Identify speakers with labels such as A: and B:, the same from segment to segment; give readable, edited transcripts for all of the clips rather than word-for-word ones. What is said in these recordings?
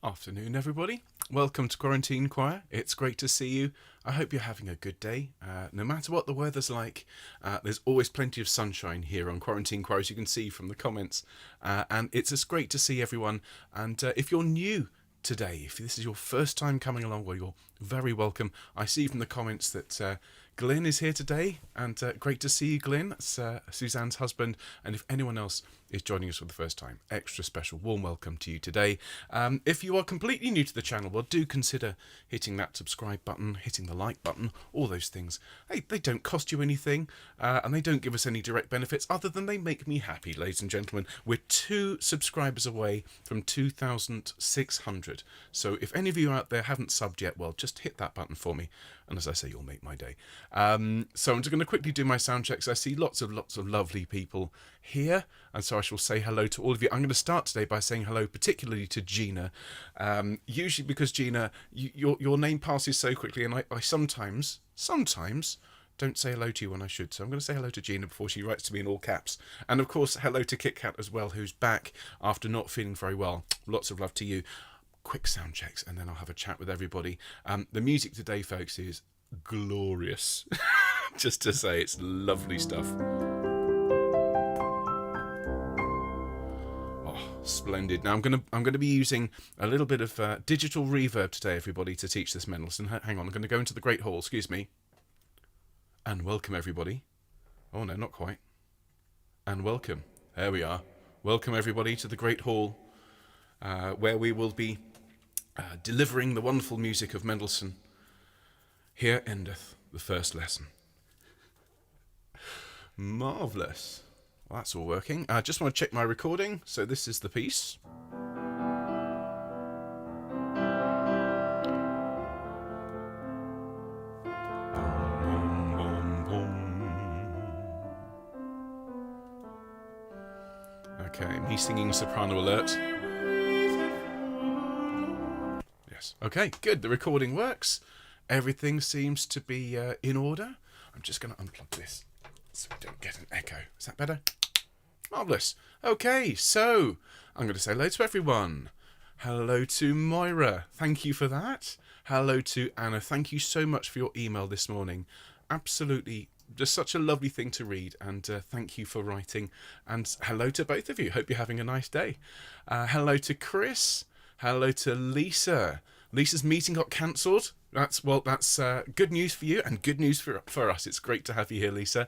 A: Afternoon, everybody. Welcome to Quarantine Choir. It's great to see you. I hope you're having a good day. No matter what the weather's like, there's always plenty of sunshine here on Quarantine Choir, as you can see from the comments. And it's just great to see everyone. And if you're new today, if this is your first time coming along, well, you're very welcome. I see from the comments that Glyn is here today, and great to see you, Glyn. That's Suzanne's husband, and if anyone else is joining us for the first time, extra special warm welcome to you today. If you are completely new to the channel, well, do consider hitting that subscribe button, hitting the like button, all those things. Hey, they don't cost you anything, and they don't give us any direct benefits other than they make me happy, ladies and gentlemen. We're 2 subscribers away from 2,600. So if any of you out there haven't subbed yet, well, just hit that button for me. And as I say, you'll make my day. So I'm just going to quickly do my sound checks. I see lots of lovely people here, and so I shall say hello to all of you. I'm going to start today by saying hello particularly to Gina. Usually because Gina, your name passes so quickly, and I sometimes don't say hello to you when I should. So I'm going to say hello to Gina before she writes to me in all caps. And of course, hello to Kit Kat as well, who's back after not feeling very well. Lots of love to you. Quick sound checks, and then I'll have a chat with everybody. The music today, folks, is glorious. Just to say, it's lovely stuff. Oh, splendid. Now I'm gonna be using a little bit of digital reverb today, everybody, to teach this Mendelssohn. Hang on, I'm going to go into the Great Hall. Excuse me. And welcome everybody. Oh no, not quite. And welcome. There we are. Welcome everybody to the Great Hall, where we will be delivering the wonderful music of Mendelssohn. Here endeth the first lesson. Marvellous. Well, that's all working. I just want to check my recording. So this is the piece. Okay, me singing soprano alert. Yes. Okay, good. The recording works. Everything seems to be in order. I'm just going to unplug this so we don't get an echo. Is that better? Marvellous. Okay, so I'm going to say hello to everyone. Hello to Moira. Thank you for that. Hello to Anna. Thank you so much for your email this morning. Absolutely just such a lovely thing to read, and thank you for writing. And hello to both of you. Hope you're having a nice day. Hello to Chris. Hello to Lisa. Lisa's meeting got cancelled. That's good news for you and good news for us. It's great to have you here, Lisa.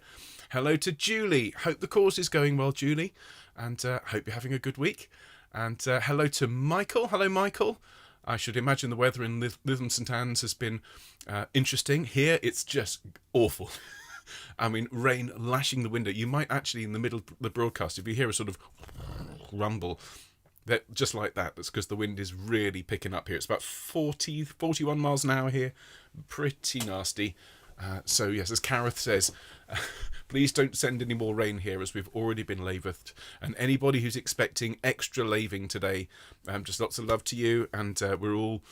A: Hello to Julie. Hope the course is going well, Julie, and hope you're having a good week. And hello to Michael. Hello, Michael. I should imagine the weather in Lytham St Anne's has been interesting. Here, it's just awful. I mean, rain lashing the window. You might actually, in the middle of the broadcast, if you hear a sort of rumble, that just like that, that's because the wind is really picking up here. It's about 41 miles an hour here. Pretty nasty. So yes, as Kareth says, please don't send any more rain here, as we've already been lavithed. And anybody who's expecting extra laving today, just lots of love to you. And we're all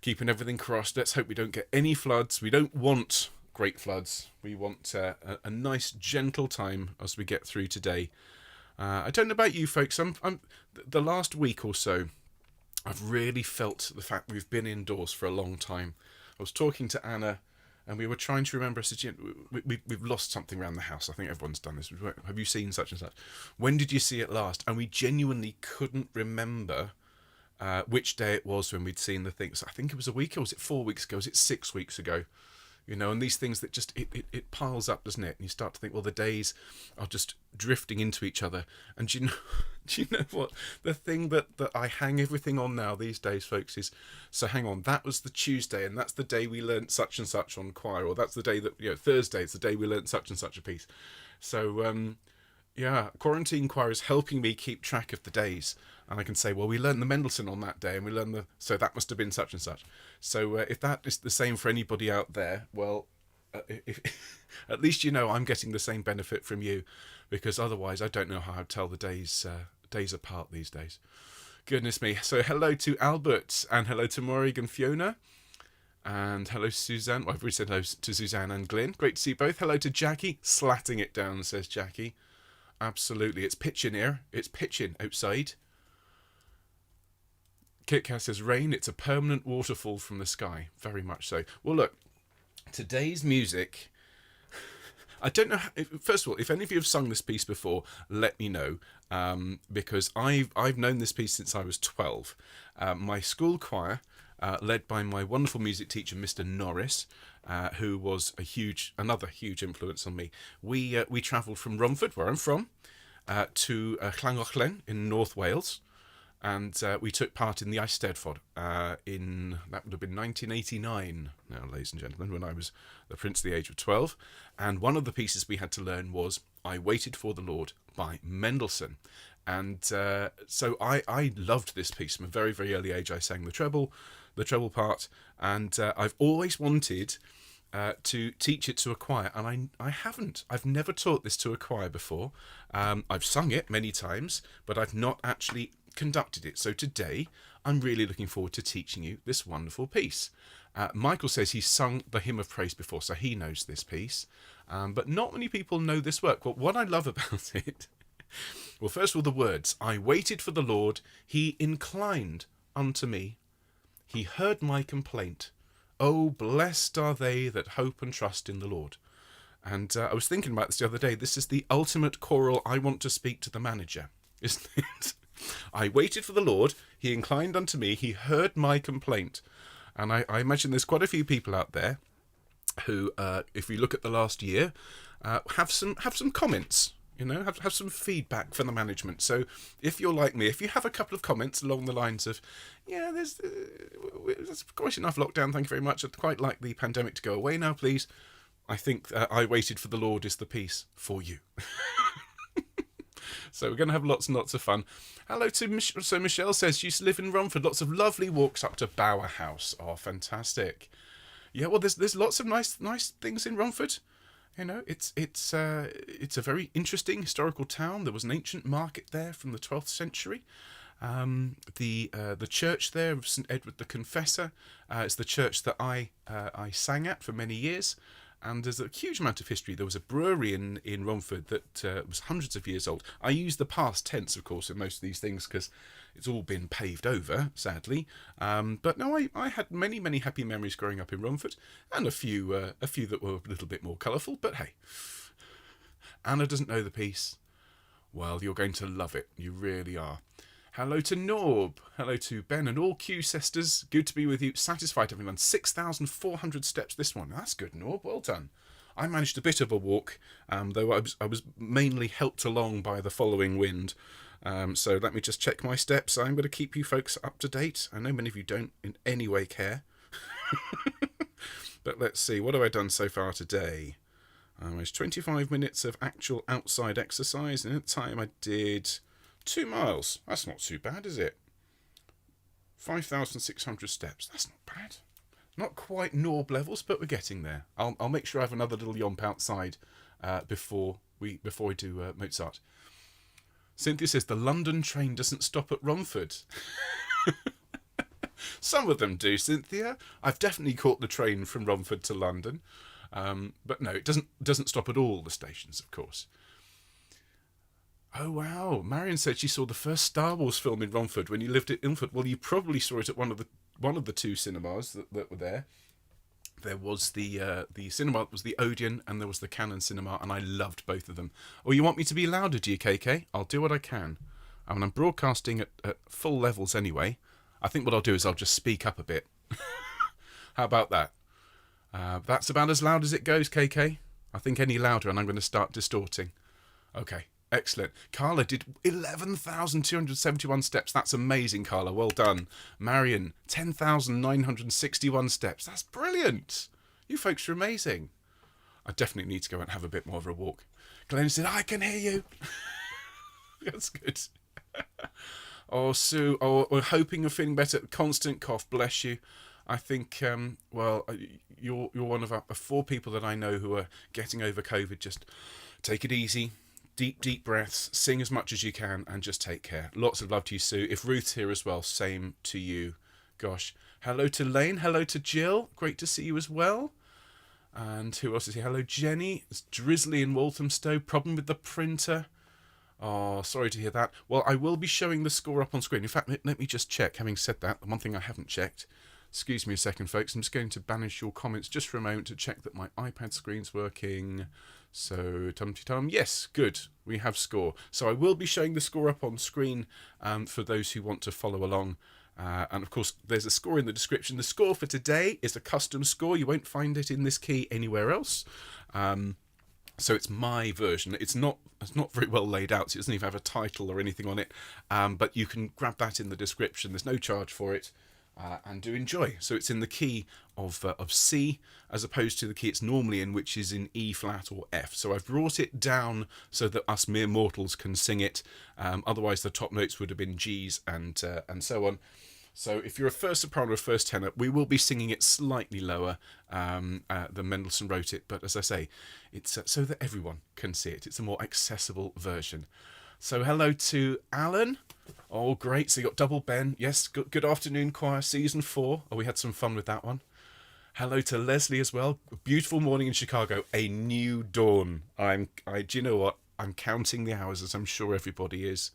A: keeping everything crossed. Let's hope we don't get any floods. We don't want great floods. We want a nice, gentle time as we get through today. I don't know about you folks, the last week or so, I've really felt the fact we've been indoors for a long time. I was talking to Anna, and we were trying to remember, I said, we've lost something around the house. I think everyone's done this. Have you seen such and such? When did you see it last? And we genuinely couldn't remember which day it was when we'd seen the things. I think it was a week, or was it 4 weeks ago? Was it 6 weeks ago? You know, and these things that just, it piles up, doesn't it? And you start to think, well, the days are just drifting into each other. And do you know what? The thing that I hang everything on now these days, folks, is, so hang on, that was the Tuesday, and that's the day we learnt such and such on choir, or that's the day that, Thursday is the day we learnt such and such a piece. So, yeah, Quarantine Choir is helping me keep track of the days. And I can say, well, we learned the Mendelssohn on that day, and we learned so that must have been such and such. So if that is the same for anybody out there, well, at least I'm getting the same benefit from you, because otherwise I don't know how I'd tell the days apart these days. Goodness me. So hello to Albert, and hello to Morrigan Fiona, and hello Suzanne. Well, I've already said hello to Suzanne and Glyn. Great to see you both. Hello to Jackie. Slatting it down, says Jackie. Absolutely. It's pitching here. It's pitching outside. Kit Kat says, rain, it's a permanent waterfall from the sky. Very much so. Well, look, today's music... I don't know. First of all, if any of you have sung this piece before, let me know, because I've known this piece since I was 12. My school choir, led by my wonderful music teacher, Mr. Norris, who was another huge influence on me. We travelled from Romford, where I'm from, to Llangollen in North Wales, and we took part in the Eisteddfod that would have been 1989 now, ladies and gentlemen, when I was the prince of the age of 12. And one of the pieces we had to learn was I Waited for the Lord by Mendelssohn. And so I loved this piece. From a very, very early age, I sang the treble part, and I've always wanted to teach it to a choir, and I haven't. I've never taught this to a choir before. I've sung it many times, but I've not actually conducted it. So today I'm really looking forward to teaching you this wonderful piece. Michael says he's sung the Hymn of Praise before, so he knows this piece, but not many people know this work. Well, what I love about it, well, first of all, the words, I waited for the Lord, he inclined unto me, he heard my complaint. Oh, blessed are they that hope and trust in the Lord. And I was thinking about this the other day. This is the ultimate choral I want to speak to the manager, isn't it? I waited for the Lord, he inclined unto me, he heard my complaint. And I imagine there's quite a few people out there who, if you look at the last year, have some comments, have some feedback from the management. So if you're like me, if you have a couple of comments along the lines of, there's quite enough lockdown, thank you very much, I'd quite like the pandemic to go away now, please. I think I Waited for the Lord is the piece for you. So we're going to have lots and lots of fun. Hello to Michelle says she used to live in Romford. Lots of lovely walks up to Bower House. Oh, fantastic. Yeah, well, there's lots of nice things in Romford. It's a very interesting historical town. There was an ancient market there from the 12th century. The church there of St Edward the Confessor is the church that I sang at for many years. And there's a huge amount of history. There was a brewery in Romford that was hundreds of years old. I use the past tense, of course, in most of these things because it's all been paved over, sadly. But no, I had many, many happy memories growing up in Romford, and a few that were a little bit more colourful. But hey, Anna doesn't know the piece. Well, you're going to love it. You really are. Hello to Norb. Hello to Ben and all Q sisters. Good to be with you. Satisfied having done 6,400 steps this one. That's good, Norb. Well done. I managed a bit of a walk, though I was mainly helped along by the following wind. So let me just check my steps. I'm going to keep you folks up to date. I know many of you don't in any way care. But let's see. What have I done so far today? It's 25 minutes of actual outside exercise. And at the time I did 2 miles. That's not too bad, is it? 5,600 steps. That's not bad. Not quite Norb levels, but we're getting there. I'll make sure I have another little yomp outside before we do Mozart. Cynthia says the London train doesn't stop at Romford. Some of them do, Cynthia. I've definitely caught the train from Romford to London, but no, it doesn't stop at all the stations, of course. Oh wow! Marion said she saw the first Star Wars film in Romford when you lived at Ilford. Well, you probably saw it at one of the 2 cinemas that were there. There was the cinema that was the Odeon, and there was the Canon cinema, and I loved both of them. Oh, you want me to be louder, do you, KK? I'll do what I can. I mean, I'm broadcasting at full levels anyway. I think what I'll do is I'll just speak up a bit. How about that? That's about as loud as it goes, KK. I think any louder, and I'm going to start distorting. Okay. Excellent. Carla did 11,271 steps. That's amazing, Carla. Well done. Marion, 10,961 steps. That's brilliant. You folks are amazing. I definitely need to go and have a bit more of a walk. Glenn said, I can hear you. That's good. Oh, Sue, we're hoping you're feeling better. Constant cough, bless you. I think, you're one of 4 people that I know who are getting over COVID. Just take it easy. Deep breaths, sing as much as you can, and just take care. Lots of love to you, Sue. If Ruth's here as well, same to you. Gosh. Hello to Lane. Hello to Jill. Great to see you as well. And who else is here? Hello, Jenny. It's drizzly in Walthamstow. Problem with the printer. Oh, sorry to hear that. Well, I will be showing the score up on screen. In fact, let me just check. Having said that, the one thing I haven't checked, excuse me a second, folks. I'm just going to banish your comments just for a moment to check that my iPad screen's working. So, tum-ti-tum. Yes, good. We have score. So I will be showing the score up on screen for those who want to follow along. And of course, there's a score in the description. The score for today is a custom score. You won't find it in this key anywhere else. So it's my version. It's not very well laid out, so it doesn't even have a title or anything on it. But you can grab that in the description. There's no charge for it, and do enjoy. So it's in the key of C, as opposed to the key it's normally in, which is in E flat or F. So I've brought it down so that us mere mortals can sing it. Otherwise, the top notes would have been G's and so on. So if you're a first soprano or first tenor, we will be singing it slightly lower than Mendelssohn wrote it. But as I say, it's so that everyone can see it. It's a more accessible version. So hello to Alan. Oh, great. So you got double Ben. Yes, good afternoon, choir, season 4. Oh, we had some fun with that one. Hello to Leslie as well. Beautiful morning in Chicago. A new dawn. Do you know what? I'm counting the hours, as I'm sure everybody is.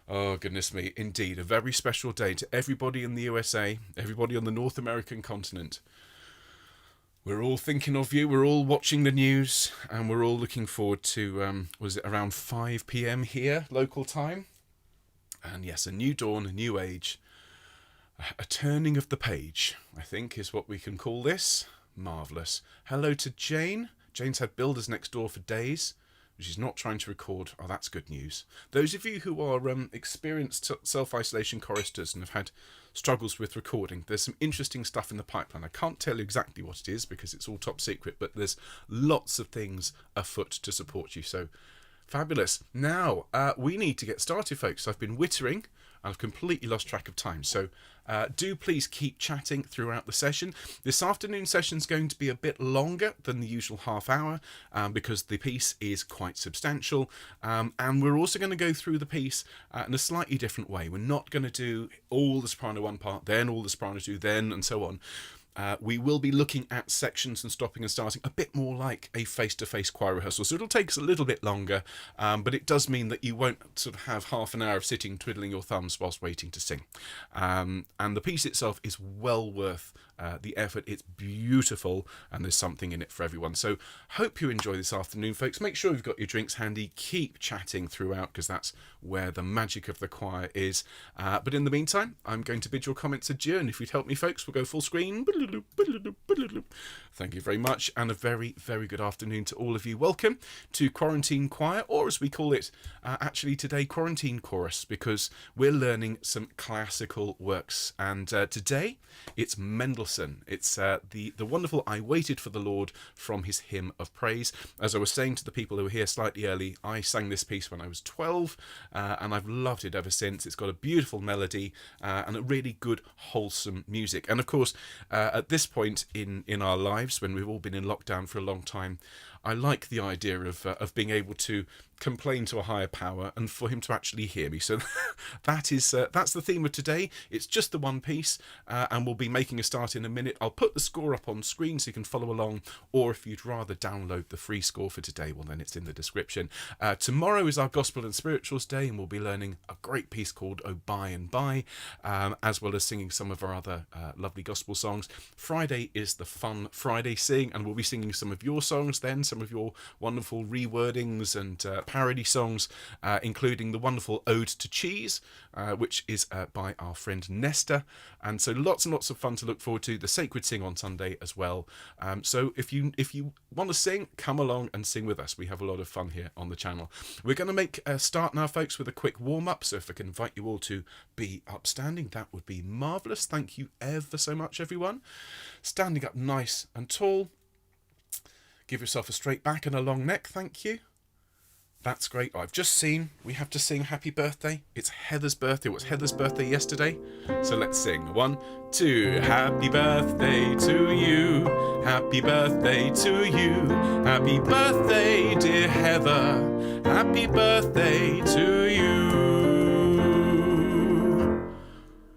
A: Oh, goodness me. Indeed, a very special day to everybody in the USA, everybody on the North American continent. We're all thinking of you. We're all watching the news, and we're all looking forward to, was it around 5 p.m. here, local time? And yes, a new dawn, a new age, a turning of the page, I think, is what we can call this. Marvellous. Hello to Jane. Jane's had builders next door for days. She's not trying to record. Oh, that's good news. Those of you who are experienced self-isolation choristers and have had struggles with recording, there's some interesting stuff in the pipeline. I can't tell you exactly what it is because it's all top secret, but there's lots of things afoot to support you. So, fabulous. Now, we need to get started, folks. I've been wittering. I've completely lost track of time. So do please keep chatting throughout the session. This afternoon session is going to be a bit longer than the usual half hour because the piece is quite substantial. And we're also going to go through the piece in a slightly different way. We're not going to do all the soprano 1 part, then all the soprano 2, then, and so on. We will be looking at sections and stopping and starting a bit more like a face-to-face choir rehearsal. So it'll take us a little bit longer, but it does mean that you won't sort of have half an hour of sitting twiddling your thumbs whilst waiting to sing. And the piece itself is well worth the effort. It's beautiful, and there's something in it for everyone. So hope you enjoy this afternoon, folks. Make sure you've got your drinks handy. Keep chatting throughout, because that's where the magic of the choir is. But in the meantime, I'm going to bid your comments adieu, and if you'd help me, folks, we'll go full screen. Thank you very much, and a very, very good afternoon to all of you. Welcome to Quarantine Choir, or as we call it actually today, Quarantine Chorus, because we're learning some classical works. And today it's Mendelssohn. It's the wonderful I Waited for the Lord from his Hymn of Praise. As I was saying to the people who were here slightly early, I sang this piece when I was 12, and I've loved it ever since. It's got a beautiful melody and a really good, wholesome music. And of course, at this point in our lives, when we've all been in lockdown for a long time, I like the idea of being able to complain to a higher power and for him to actually hear me. So that's the theme of today. It's just the one piece, and we'll be making a start in a minute. I'll put the score up on screen so you can follow along, or if you'd rather download the free score for today, well, then it's in the description. Tomorrow is our Gospel and Spirituals Day, and we'll be learning a great piece called Oh By and By, as well as singing some of our other lovely gospel songs. Friday is the Fun Friday Sing, and we'll be singing some of your songs then, some of your wonderful rewordings and parody songs, including the wonderful Ode to Cheese, which is by our friend Nesta. And so lots and lots of fun to look forward to. The Sacred Sing on Sunday as well. So if you want to sing, come along and sing with us. We have a lot of fun here on the channel. We're going to make a start now, folks, with a quick warm-up. So if I can invite you all to be upstanding, that would be marvellous. Thank you ever so much, everyone. Standing up nice and tall. Give yourself a straight back and a long neck. Thank you. That's great. I've just seen we have to sing Happy Birthday. It's Heather's birthday. It was Heather's birthday yesterday. So let's sing. 1, 2. Happy birthday to you. Happy birthday to you. Happy birthday, dear Heather. Happy birthday to you.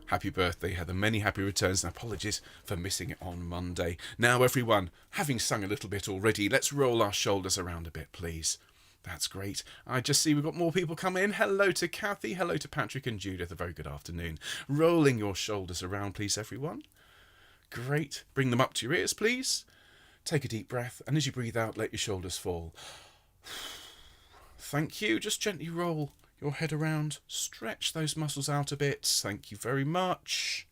A: Happy birthday, Heather. Many happy returns, and apologies for missing it on Monday. Now, everyone, having sung a little bit already, let's roll our shoulders around a bit, please. That's great. I just see we've got more people come in. Hello to Kathy. Hello to Patrick and Judith. A very good afternoon. Rolling your shoulders around, please, everyone. Great. Bring them up to your ears, please. Take a deep breath, and as you breathe out, let your shoulders fall. Thank you. Just gently roll your head around. Stretch those muscles out a bit. Thank you very much.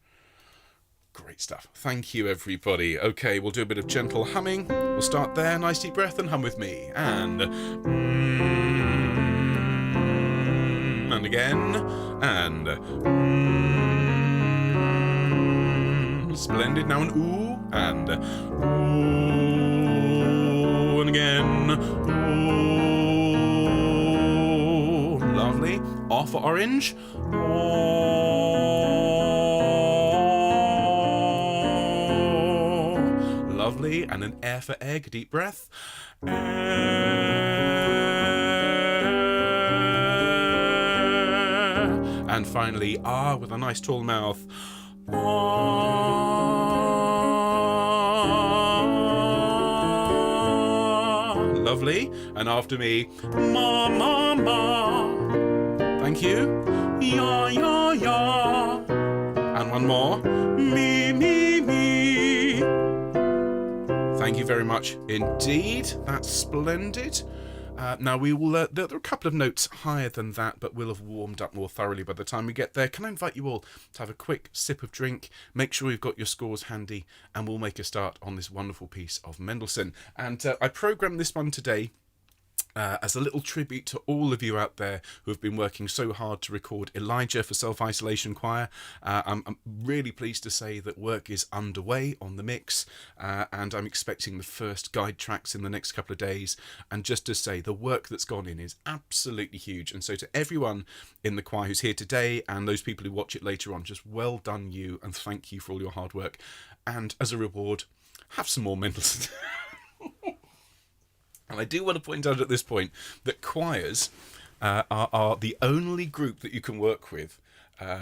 A: Great stuff. Thank you, everybody. Okay, we'll do a bit of gentle humming. We'll start there. Nice deep breath and hum with me. And again. And splendid. Now an ooh. And ooh. And again. Ooh. Lovely. Off for orange. Lovely. And an air for egg. Deep breath. And finally, ah, with a nice tall mouth. Lovely. And after me, ma, ma, ma. Thank you. Ya, ya, ya. And one more. Me, me, me. Thank you very much indeed. That's splendid. Now we will. There are a couple of notes higher than that, but we'll have warmed up more thoroughly by the time we get there. Can I invite you all to have a quick sip of drink? Make sure you've got your scores handy, and we'll make a start on this wonderful piece of Mendelssohn. And I programmed this one today as a little tribute to all of you out there who have been working so hard to record Elijah for Self-Isolation Choir. I'm really pleased to say that work is underway on the mix, and I'm expecting the first guide tracks in the next couple of days. And just to say, the work that's gone in is absolutely huge. And so to everyone in the choir who's here today and those people who watch it later on, just well done you, and thank you for all your hard work. And as a reward, have some more Mendelssohn. And I do want to point out at this point that choirs are the only group that you can work with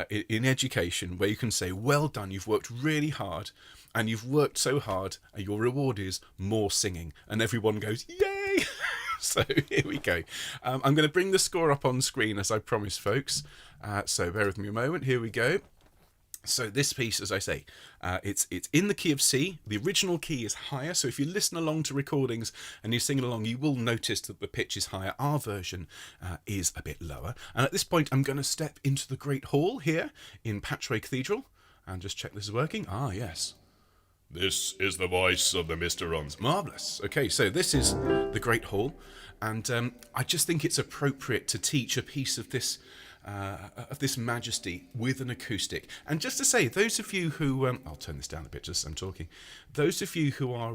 A: in education where you can say, well done, you've worked really hard, and you've worked so hard, and your reward is more singing. And everyone goes, yay! So here we go. I'm going to bring the score up on screen as I promised, folks. So bear with me a moment. Here we go. So this piece, as I say, it's in the key of C. The original key is higher, so if you listen along to recordings and you sing along, you will notice that the pitch is higher. Our version is a bit lower. And at this point, I'm going to step into the Great Hall here in Patchway Cathedral and just check this is working. Ah, yes. This is the voice of the Mr. Rons. Marvellous. Okay, so this is the Great Hall, and I just think it's appropriate to teach a piece of this majesty with an acoustic. And just to say, those of you who I'll turn this down a bit just as I'm talking, those of you who are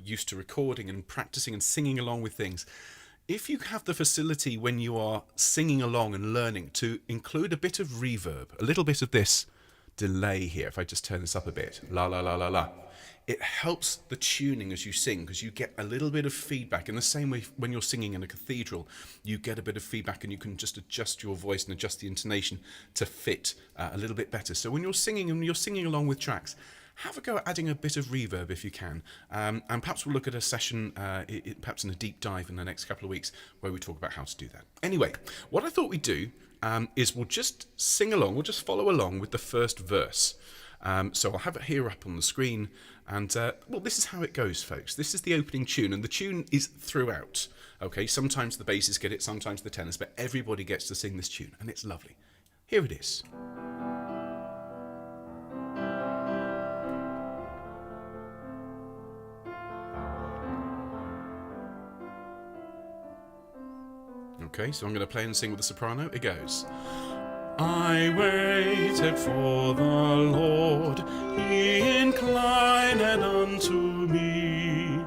A: used to recording and practicing and singing along with things, if you have the facility when you are singing along and learning to include a bit of reverb, a little bit of this delay here, if I just turn this up a bit, la la la la la, it helps the tuning as you sing, because you get a little bit of feedback. In the same way when you're singing in a cathedral, you get a bit of feedback and you can just adjust your voice and adjust the intonation to fit a little bit better. So when you're singing and you're singing along with tracks, have a go at adding a bit of reverb if you can. And perhaps we'll look at a session, perhaps in a deep dive in the next couple of weeks, where we talk about how to do that. Anyway, what I thought we'd do is we'll just sing along, we'll just follow along with the first verse. So I'll have it here up on the screen, and well, this is how it goes, folks. This is the opening tune, and the tune is throughout. Okay, sometimes the basses get it, sometimes the tenors, but everybody gets to sing this tune, and it's lovely. Here it is. Okay, so I'm going to play and sing with the soprano. It goes. I waited for the Lord, he inclined unto me.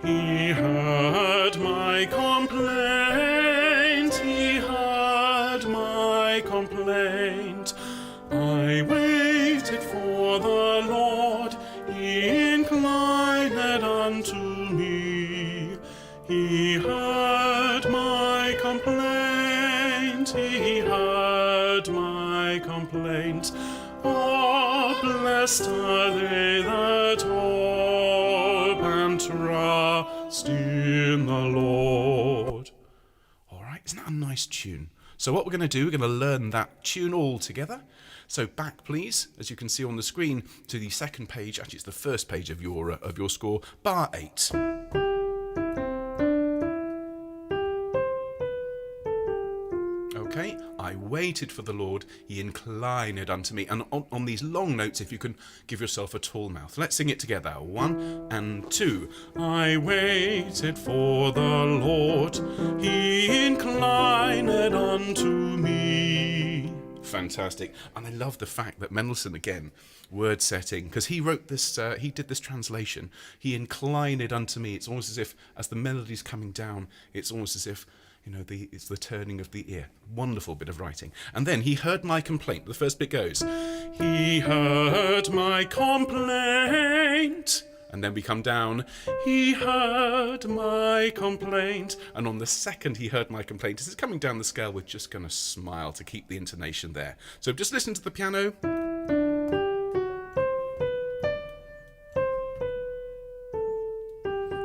A: He heard my complaint, he heard my complaint. I waited for the Lord, he inclined unto me. He heard my complaint, he heard my complaint. Oh, blessed are they that hope and trust in the Lord. one nice tune. So what we're going to do, we're going to learn that tune all together. So back, please, as you can see on the screen, to the second page. Actually, it's the first page of your score, bar 8. Okay, I waited for the Lord, he inclined unto me. And on these long notes, if you can give yourself a tall mouth. Let's sing it together. 1 and 2. I waited for the Lord, he inclined unto me. Fantastic. And I love the fact that Mendelssohn, again, word setting, because he wrote this, he did this translation. He inclined unto me. It's almost as if, as the melody's coming down, it's almost as if, you know, it's the turning of the ear. Wonderful bit of writing. And then, he heard my complaint. The first bit goes, he heard my complaint. And then we come down, he heard my complaint. And on the second, he heard my complaint, as it's coming down the scale, we're just going to smile to keep the intonation there. So just listen to the piano.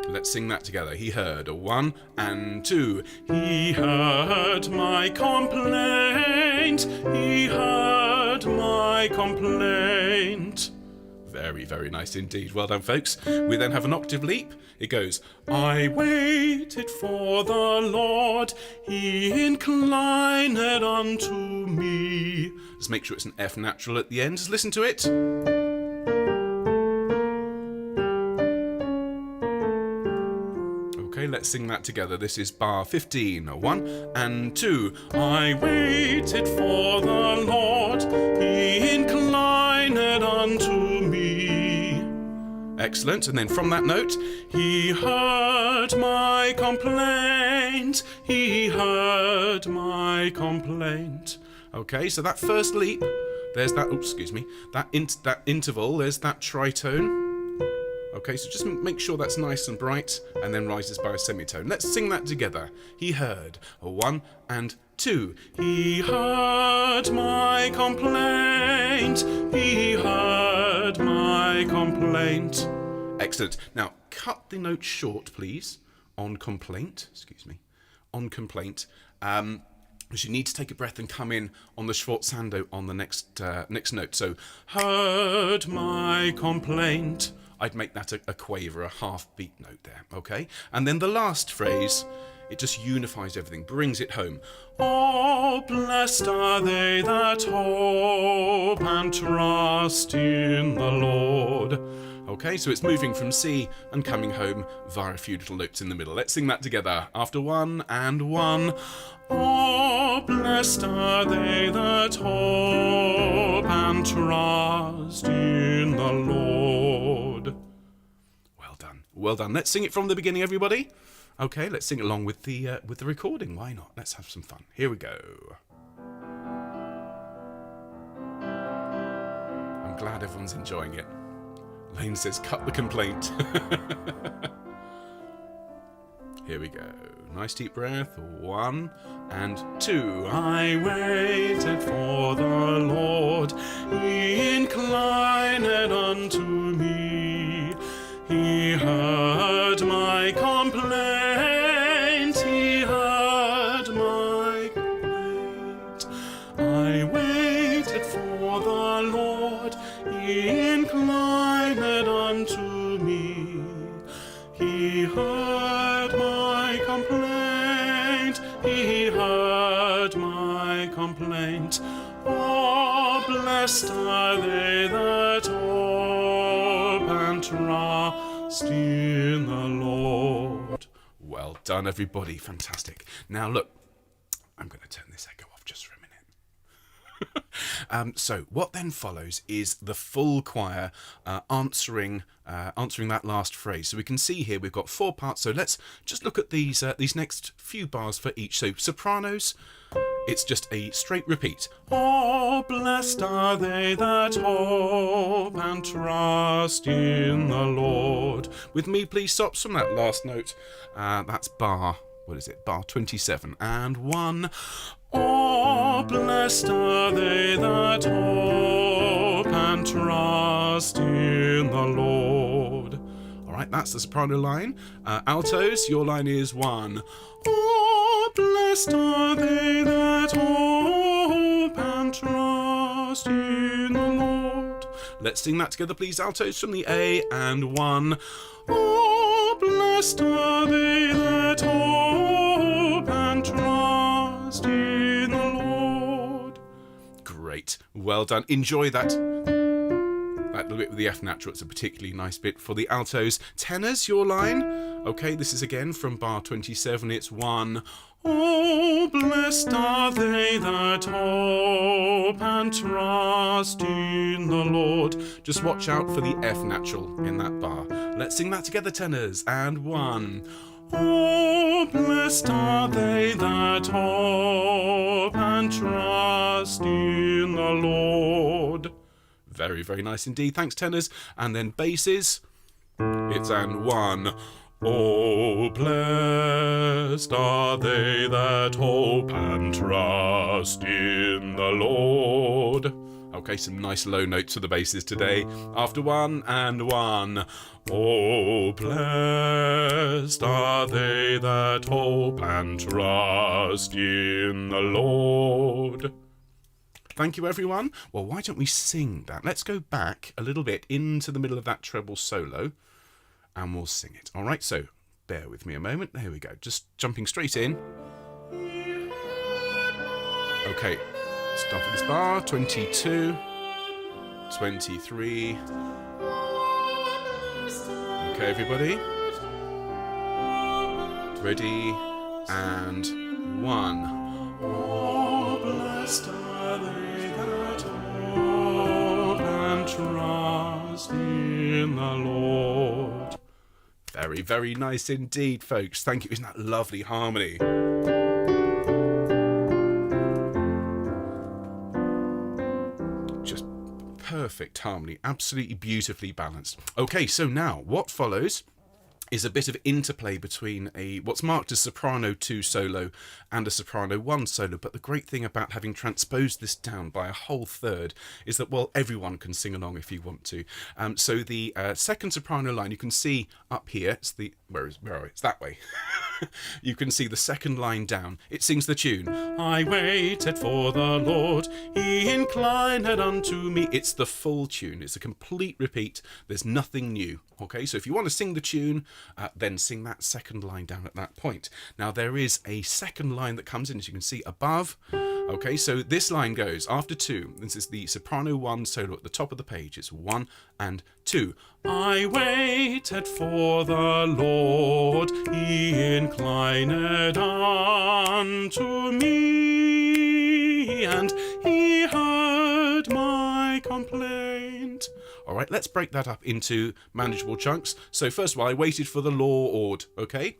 A: Let's sing that together. He heard. 1 and 2. He heard my complaint. He heard my complaint. Very, very nice indeed. Well done, folks. We then have an octave leap. It goes, I waited for the Lord. He inclined unto me. Just make sure it's an F natural at the end. Just listen to it. Okay, let's sing that together. This is bar 15. 1 and 2. I waited for the Lord, he inclined unto me. Excellent. And then from that note, he heard my complaint. He heard my complaint. Okay, so that first leap, there's that, that interval, there's that tritone. Okay, so just make sure that's nice and bright, and then rises by a semitone. Let's sing that together. He heard. 1 and 2. He heard my complaint. He heard my complaint. Excellent. Now, cut the note short, please, on complaint. On complaint. Because you need to take a breath and come in on the sforzando on the next note. So, heard my complaint. I'd make that a quaver, a half-beat note there, okay? And then the last phrase, it just unifies everything, brings it home. Oh, blessed are they that hope and trust in the Lord. Okay, so it's moving from C and coming home via a few little notes in the middle. Let's sing that together. After 1 and 1. Oh, blessed are they that hope and trust in the Lord. Well done. Well done. Let's sing it from the beginning, everybody. Okay, let's sing along with the recording. Why not? Let's have some fun. Here we go. I'm glad everyone's enjoying it. Lane says, cut the complaint. Here we go. Nice deep breath. 1 and 2. I waited for the Lord. He inclined unto me. He heard my complaint. He heard my complaint. I waited for the Lord. He inclined unto me. He heard my complaint. He heard my complaint. Oh, blessed are they that hope and trust in the Lord. Well done, everybody. Fantastic. Now, look, I'm going to turn this echo off just for a minute. So what then follows is the full choir answering that last phrase. So we can see here we've got 4 parts. So let's just look at these next few bars for each. So sopranos, it's just a straight repeat. Oh, blessed are they that hope and trust in the Lord. With me, please, stops from that last note. That's bar, what is it? Bar 27 and 1. Oh, blessed are they that hope and trust in the Lord. All right, that's the soprano line. Altos, your line is 1. Oh, blessed blessed are they that hope and trust in the Lord. Let's sing that together, please, altos, from the A, and 1. Oh, blessed are they that hope and trust in the Lord. Great. Well done. Enjoy that little bit with the F natural. It's a particularly nice bit for the altos. Tenors, your line. Okay, this is again from bar 27. It's 1. Oh, blessed are they that hope and trust in the Lord. Just watch out for the F natural in that bar. Let's sing that together, tenors. And 1. Oh, blessed are they that hope and trust in the Lord. Very, very nice indeed. Thanks, tenors. And then basses. It's and 1. Oh, blessed are they that hope and trust in the Lord. Okay, some nice low notes for the basses today. After 1 and 1. Oh, blessed are they that hope and trust in the Lord. Thank you, everyone. Well, why don't we sing that? Let's go back a little bit into the middle of that treble solo, and we'll sing it. All right, so bear with me a moment. There we go. Just jumping straight in. Okay, start with this bar. 22, 23. Okay, everybody. Ready, and 1. Oh, blessed are they that hope and trust in the Lord. Very, very nice indeed, folks. Thank you. Isn't that lovely harmony? Just perfect harmony. Absolutely beautifully balanced. Okay, so now what follows is a bit of interplay between what's marked as Soprano 2 solo and a Soprano 1 solo. But the great thing about having transposed this down by a whole third is that, well, everyone can sing along if you want to. So the second soprano line, you can see up here, it's the, where are we? It's that way. You can see the second line down. It sings the tune. I waited for the Lord, he inclined unto me. It's the full tune. It's a complete repeat. There's nothing new. Okay, so if you want to sing the tune, then sing that second line down at that point. Now, there is a second line that comes in, as you can see above. Okay, so this line goes after 2. This is the Soprano 1 solo at the top of the page. It's 1 and 2. I waited for the Lord, he inclined unto me, and he heard my complaint. All right, let's break that up into manageable chunks. So first of all, I waited for the Lord, okay?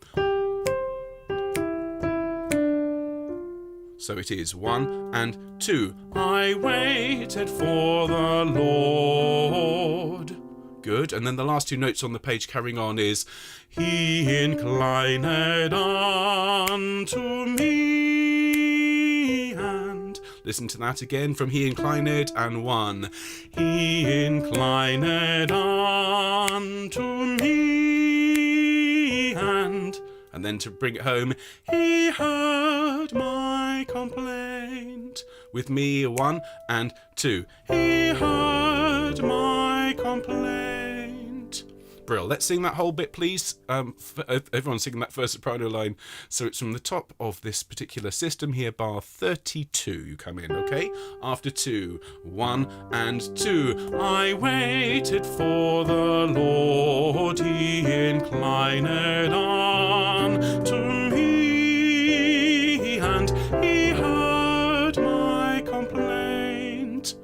A: So it is 1 and 2. I waited for the Lord. Good. And then the last 2 notes on the page carrying on is he inclined unto me. And listen to that again from he inclined and 1. He inclined unto me. And then to bring it home, he heard my complaint. With me, 1 and 2. He heard my complaint. Brill. Let's sing that whole bit, please. Everyone singing that first soprano line. So it's from the top of this particular system here, bar 32. You come in, okay? After 2, 1 and 2. I waited for the Lord, he inclined unto me, and he heard my complaint.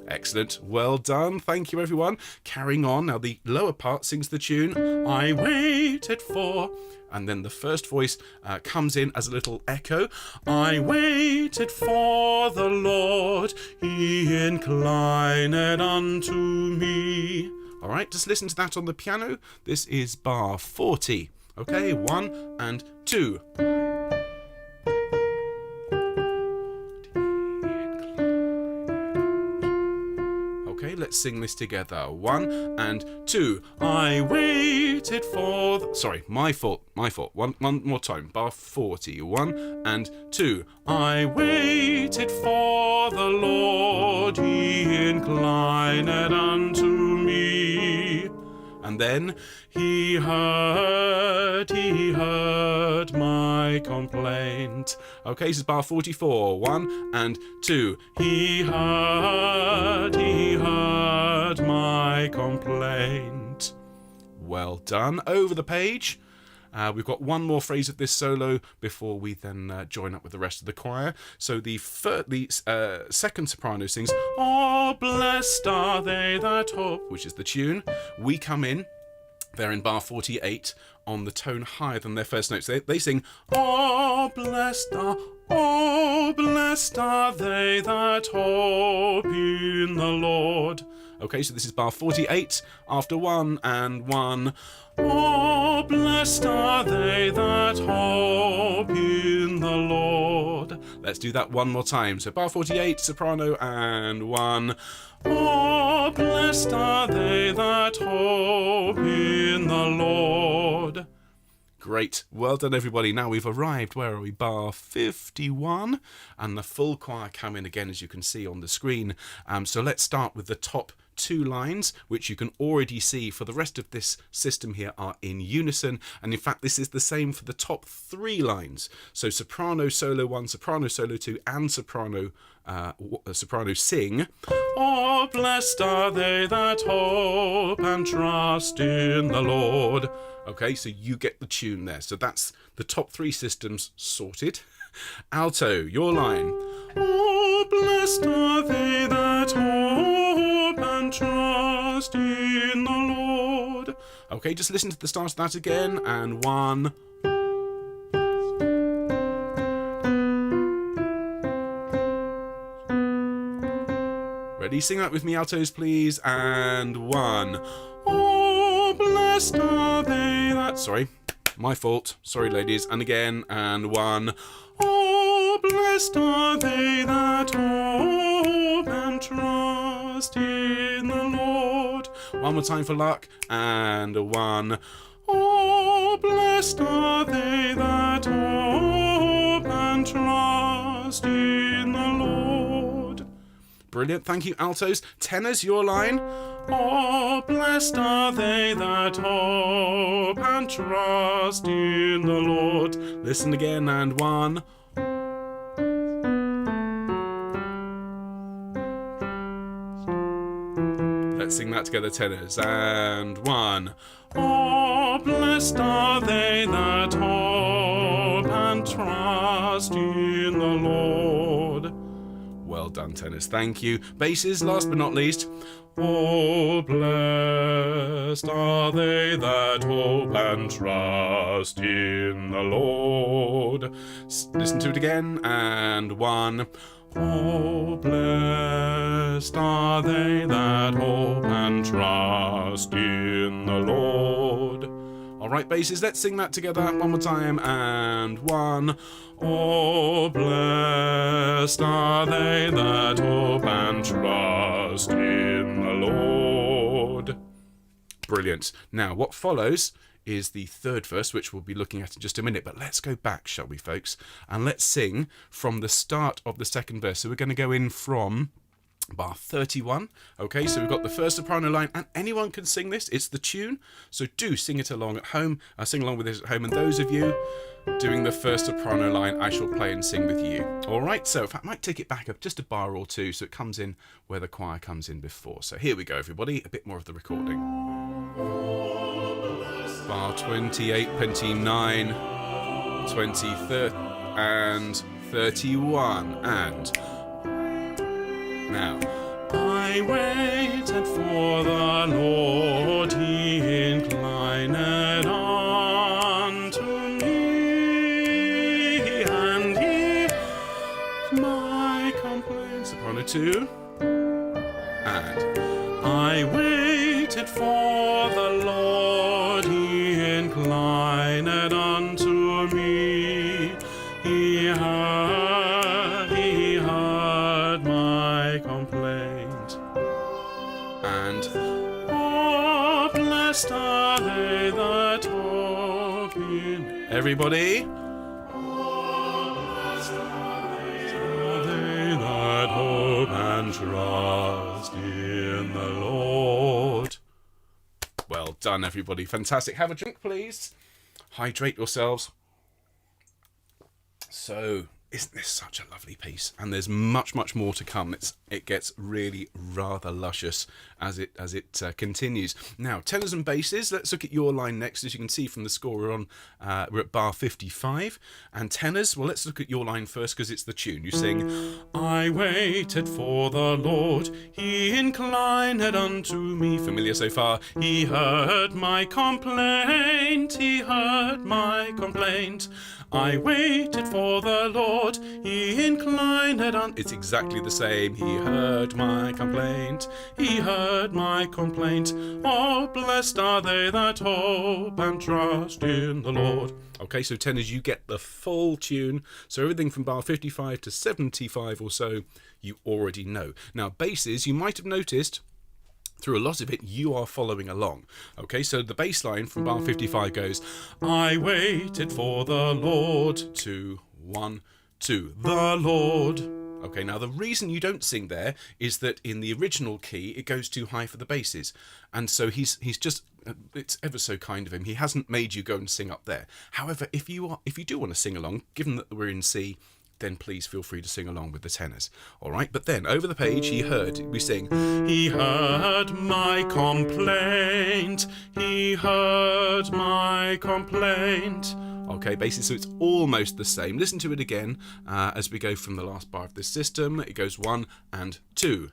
A: Excellent. Well done. Thank you, everyone. Carrying on. Now, the lower part sings the tune, I waited for, and then the first voice comes in as a little echo. I waited for the Lord, he inclined unto me. All right, just listen to that on the piano. This is bar 40. Okay, 1 and 2. Okay, Okay, let's sing this together. 1 and 2. I waited for... Sorry, my fault. One more time. Bar 40. 1 and 2. I waited for the Lord. He inclined unto me. And then he heard my complaint. Okay, this is bar 44. 1 and 2. He heard my complaint. Well done. Over the page. We've got one more phrase of this solo before we then join up with the rest of the choir. So the second soprano sings, "Oh, blessed are they that hope," which is the tune. We come in, they're in bar 48, on the tone higher than their first notes. They sing, oh, blessed are they that hope in the Lord. Okay, so this is bar 48, after 1 and 1. Oh, blessed are they that hope in the Lord. Let's do that one more time. So bar 48, soprano, and 1. Oh, blessed are they that hope in the Lord. Great. Well done, everybody. Now we've arrived, where are we? Bar 51. And the full choir come in again, as you can see on the screen. So let's start with the top 2 lines, which you can already see for the rest of this system here are in unison. And in fact, this is the same for the top 3 lines. So soprano solo 1, soprano solo 2, and soprano sing. Oh, blessed are they that hope and trust in the Lord. Okay, so you get the tune there. So that's the top 3 systems sorted. Alto, your line. Oh, blessed are they that hope and trust in the Lord. Okay, just listen to the start of that again. And 1. Ready? Sing that with me, altos, please. And 1. Oh, blessed are they that... Sorry, my fault. Sorry, ladies. And again. And 1. Oh, blessed are they that hope and trust in the Lord. One more time for luck. And 1. Oh, blessed are they that hope and trust in the Lord. Brilliant. Thank you, altos. Tenors, your line. Oh, blessed are they that hope and trust in the Lord. Listen again, and 1. Let's sing that together, tenors. And 1. Oh, blessed are they that hope and trust in the Lord. Well done, tenors. Thank you. Basses, last but not least. Oh, blessed are they that hope and trust in the Lord. Listen to it again. And 1. Oh, blessed are they that hope and trust in the Lord. All right, basses, let's sing that together one more time. And 1. Oh, blessed are they that hope and trust in the Lord. Brilliant. Now, what follows is the third verse, which we'll be looking at in just a minute. But let's go back, shall we, folks? And let's sing from the start of the second verse. So we're going to go in from bar 31. Okay, so we've got the first soprano line, and anyone can sing this. It's the tune, so do sing it along at home. Sing along with this at home, and those of you doing the first soprano line, I shall play and sing with you. All right, so if I might take it back up just a bar or two so it comes in where the choir comes in before. So here we go, everybody, a bit more of the recording. Bar 28, 29, 20, 30, and 31, and... Now, I waited for the Lord, he inclined unto me, and he my complaint. Soprano 2. And I waited for the Lord, he inclined unto me, he heard my complaint. blessed are they that hope in. Everybody. That hope and trust in the Lord. Well done, everybody. Fantastic. Have a drink, please. Hydrate yourselves. So, isn't this such a lovely piece? And there's much, much more to come. It gets really rather luscious as it continues. Now, tenors and basses. Let's look at your line next. As you can see from the score, we're at bar 55. And tenors, well, let's look at your line first because it's the tune. You sing, I waited for the Lord, he inclined unto me. Familiar so far? He heard my complaint, he heard my complaint. I waited for the Lord, he inclined unto... It's exactly the same. He heard my complaint, he heard my complaint. Oh, blessed are they that hope and trust in the Lord. Okay, so tenors, you get the full tune. So everything from bar 55 to 75 or so, you already know. Now, basses, you might have noticed... through a lot of it, you are following along. Okay, so the bass line from bar 55 goes, I waited for the Lord, 2, 1, 2, the Lord. Okay, now the reason you don't sing there is that in the original key, it goes too high for the basses. And so he's just, it's ever so kind of him. He hasn't made you go and sing up there. However, if you do want to sing along, given that we're in C, then please feel free to sing along with the tenors. All right, but then over the page, we sing, he heard my complaint, he heard my complaint. Okay, basically, so it's almost the same. Listen to it again as we go from the last bar of this system. It goes 1 and 2.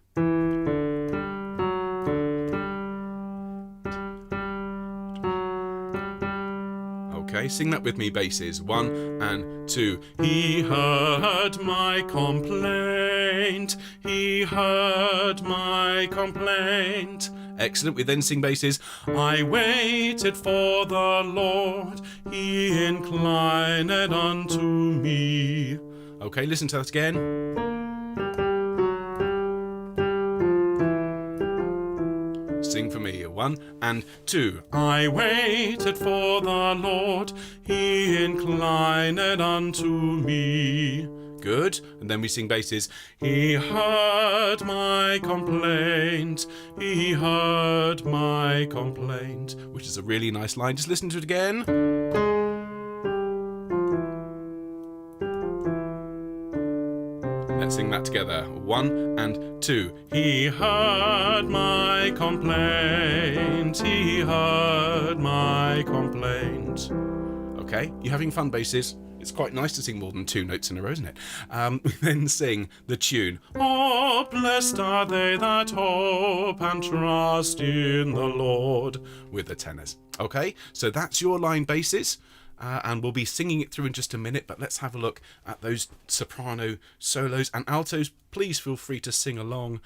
A: Okay, sing that with me, basses. 1 and 2. He heard my complaint. He heard my complaint. Excellent. We then sing basses. I waited for the Lord. He inclined unto me. Okay, listen to that again. Sing for me. 1 and 2. I waited for the Lord, he inclined unto me. Good. And then we sing basses. He heard my complaint, he heard my complaint, which is a really nice line. Just listen to it again. Let's sing that together. 1 and 2. He heard my complaint. He heard my complaint. Okay, you having fun, basses? It's quite nice to sing more than 2 notes in a row, isn't it? We then sing the tune. Oh, blessed are they that hope and trust in the Lord, with the tenors. Okay, so that's your line, basses. And we'll be singing it through in just a minute, but let's have a look at those soprano solos. And altos, please feel free to sing along.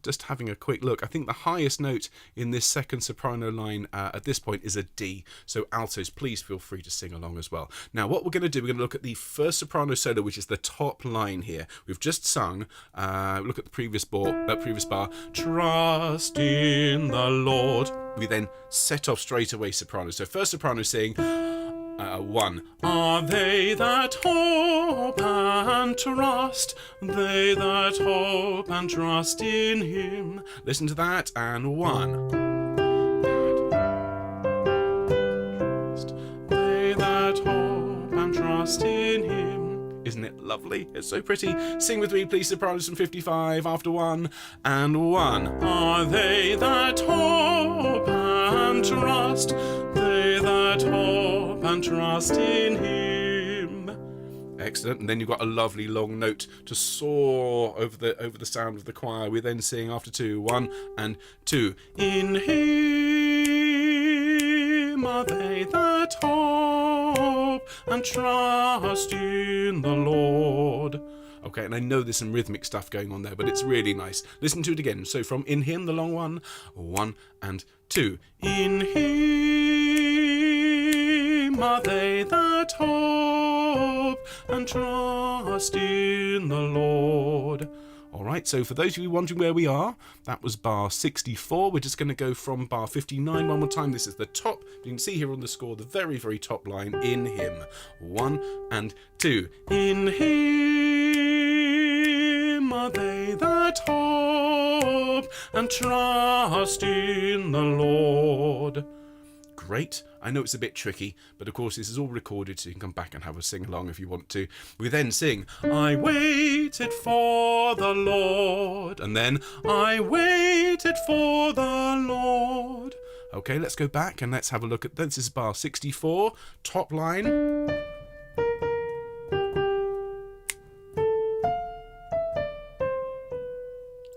A: Just having a quick look, I think the highest note in this second soprano line at this point is a D. So altos, please feel free to sing along as well. Now, what we're going to do, we're going to look at the first soprano solo, which is the top line here. We've just sung, look at the previous bar, trust in the Lord. We then set off straight away soprano. So first soprano saying 1. Are they that hope and trust, they that hope and trust in him. Listen to that, and 1. They that hope and trust in him. Isn't it lovely? It's so pretty. Sing with me, please, sopranos from 55 after 1 and 1. Are they that hope and trust, they that hope and trust in him. Excellent. And then you've got a lovely long note to soar over the sound of the choir. We then sing after 2, 1 and 2. In him are they that hope and trust in the Lord. Okay, and I know there's some rhythmic stuff going on there, but it's really nice. Listen to it again. So from in him, the long one, 1 and 2. In him are they that hope and trust in the Lord. All right, so for those of you wondering where we are, that was bar 64. We're just going to go from bar 59 one more time. This is the top. You can see here on the score, the very, very top line, in him. 1 and 2. In him are they that hope and trust in the Lord. Great. I know it's a bit tricky, but of course this is all recorded, so you can come back and have a sing-along if you want to. We then sing, I waited for the Lord, and then I waited for the Lord. Okay, let's go back and let's have a look at this. This is bar 64, top line.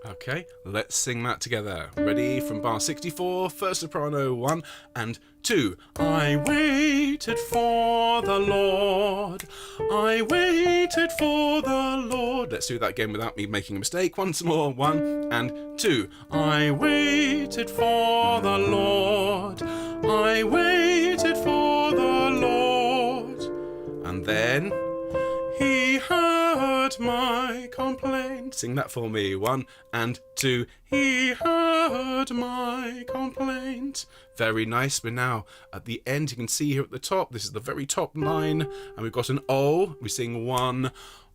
A: Okay, let's sing that together. Ready? From bar 64, first soprano, 1 and 2. I waited for the Lord. I waited for the Lord. Let's do that again without me making a mistake. Once more, 1 and 2. I waited for the Lord. I waited for the Lord. And then he heard my complaint. Sing that for me. 1 and 2. He heard my complaint. Very nice. We're now at the end. You can see here at the top, this is the very top line. And we've got an O. We sing 1.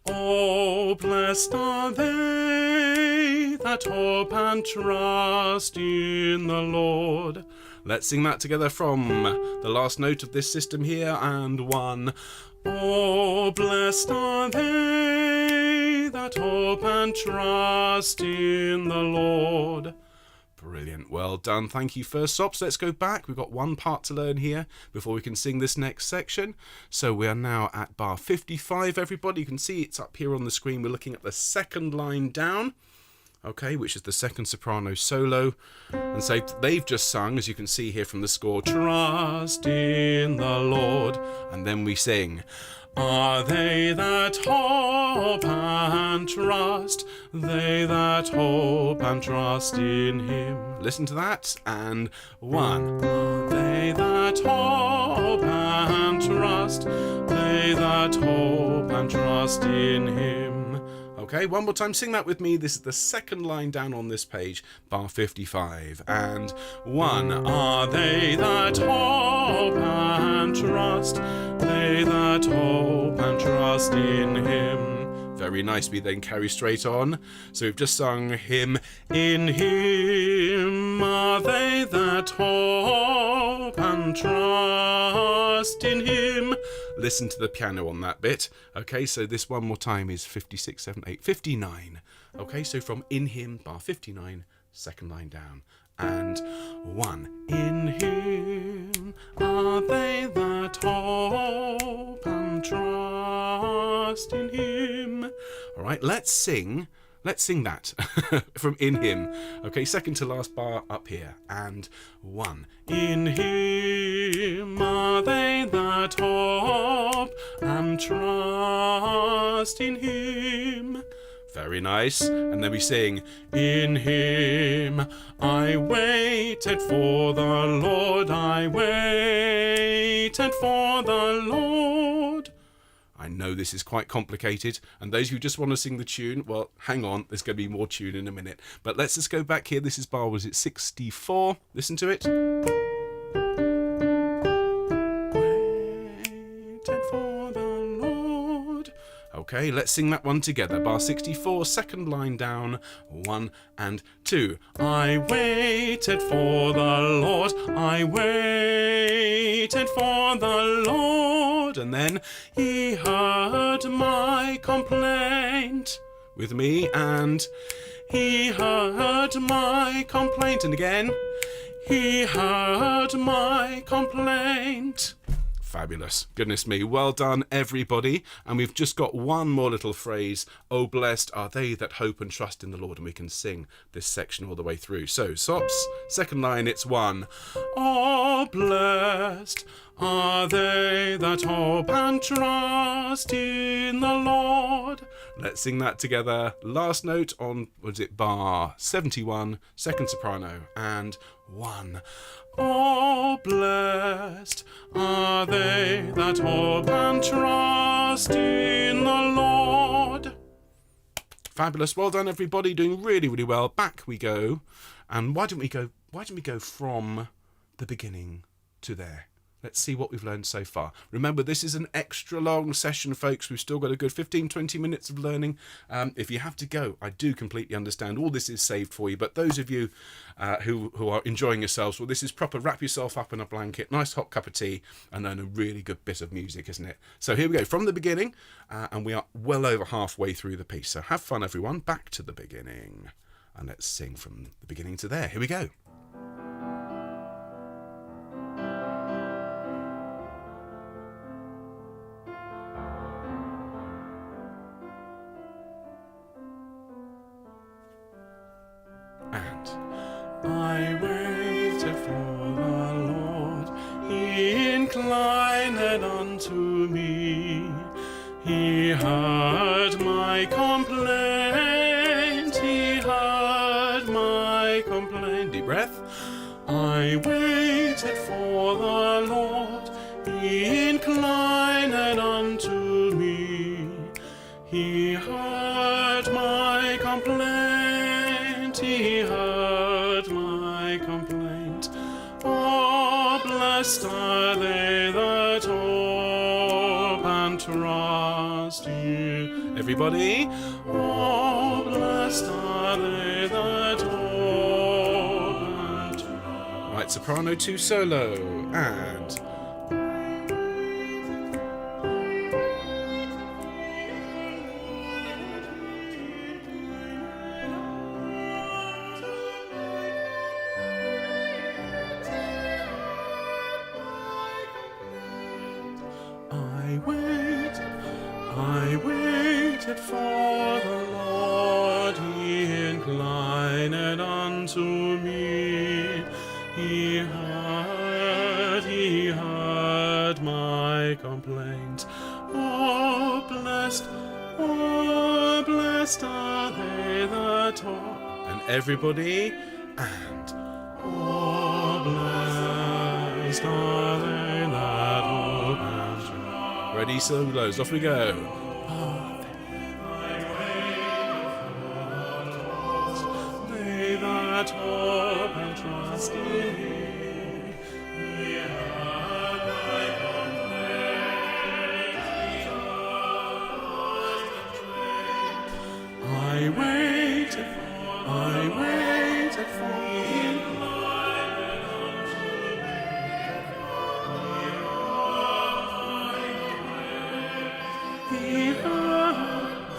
A: Oh, blessed are they that hope and trust in the Lord. Let's sing that together from the last note of this system here. And 1. Oh, blessed are they that hope and trust in the Lord. Brilliant. Well done. Thank you, first Sops. Let's go back. We've got one part to learn here before we can sing this next section. So we are now at bar 55, everybody. You can see it's up here on the screen. We're looking at the second line down. Okay, which is the second soprano solo. And so they've just sung, as you can see here from the score, trust in the Lord. And then we sing, are they that hope and trust, they that hope and trust in him. Listen to that. And 1. Are they that hope and trust, they that hope and trust in him. Okay, one more time, sing that with me. This is the second line down on this page, bar 55. And 1. Are they that hope and trust, they that hope and trust in him. Very nice. We then carry straight on. So we've just sung him. In him are they that hope and trust in him. Listen to the piano on that bit. Okay, so this one more time is 56, 7, 8, 59. Okay, so from in him, bar 59, second line down. And 1. In him are they that hope and trust in him. All right, let's sing that from in him. Okay, second to last bar up here. And 1. In him are they that hope and trust in him. Very nice. And then we sing, in him I waited for the Lord. I waited for the Lord. I know this is quite complicated, and those who just want to sing the tune, well, hang on, there's going to be more tune in a minute. But let's just go back here. This is bar, was it 64? Listen to it. Waited for the Lord. Okay, let's sing that one together. Bar 64, second line down, 1 and 2. I waited for the Lord. I waited for the Lord. And then he heard my complaint. With me. And he heard my complaint. And again, he heard my complaint. Fabulous. Goodness me. Well done, everybody. And we've just got one more little phrase. Oh, blessed are they that hope and trust in the Lord. And we can sing this section all the way through. So, Sops, second line, it's 1. Oh, blessed are they that hope and trust in the Lord. Let's sing that together. Last note on, was it bar 71, second soprano, and 1. Oh, blessed are they that hope and trust in the Lord. Fabulous. Well done, everybody. Doing really, really well. Back we go. And why don't we go from the beginning to there? Let's see what we've learned so far. Remember, this is an extra long session, folks. We've still got a good 15-20 minutes of learning. If you have to go, I do completely understand. All this is saved for you. But those of you who are enjoying yourselves, well, this is proper. Wrap yourself up in a blanket, nice hot cup of tea, and then a really good bit of music, isn't it? So here we go, from the beginning, and we are well over halfway through the piece. So have fun, everyone. Back to the beginning. And let's sing from the beginning to there. Here we go. And I waited for the Lord, He inclined unto me, He heard my complaint, He heard my complaint. Deep breath. I waited for the Lord, He inclined unto me, He heard my complaint, He heard my complaint. Oh, blessed are they that hope and trust you. Everybody. Oh, blessed are they that hope and trust. Right, soprano 2 solo, and I waited for the Lord, He inclined unto me, He heard my complaint. Oh, blessed are they that hope. And everybody, and oh, blessed are they that hope and trust. Ready, solos, off we go. They that hope and trust in Him, He heard my complaint, I waited for Him.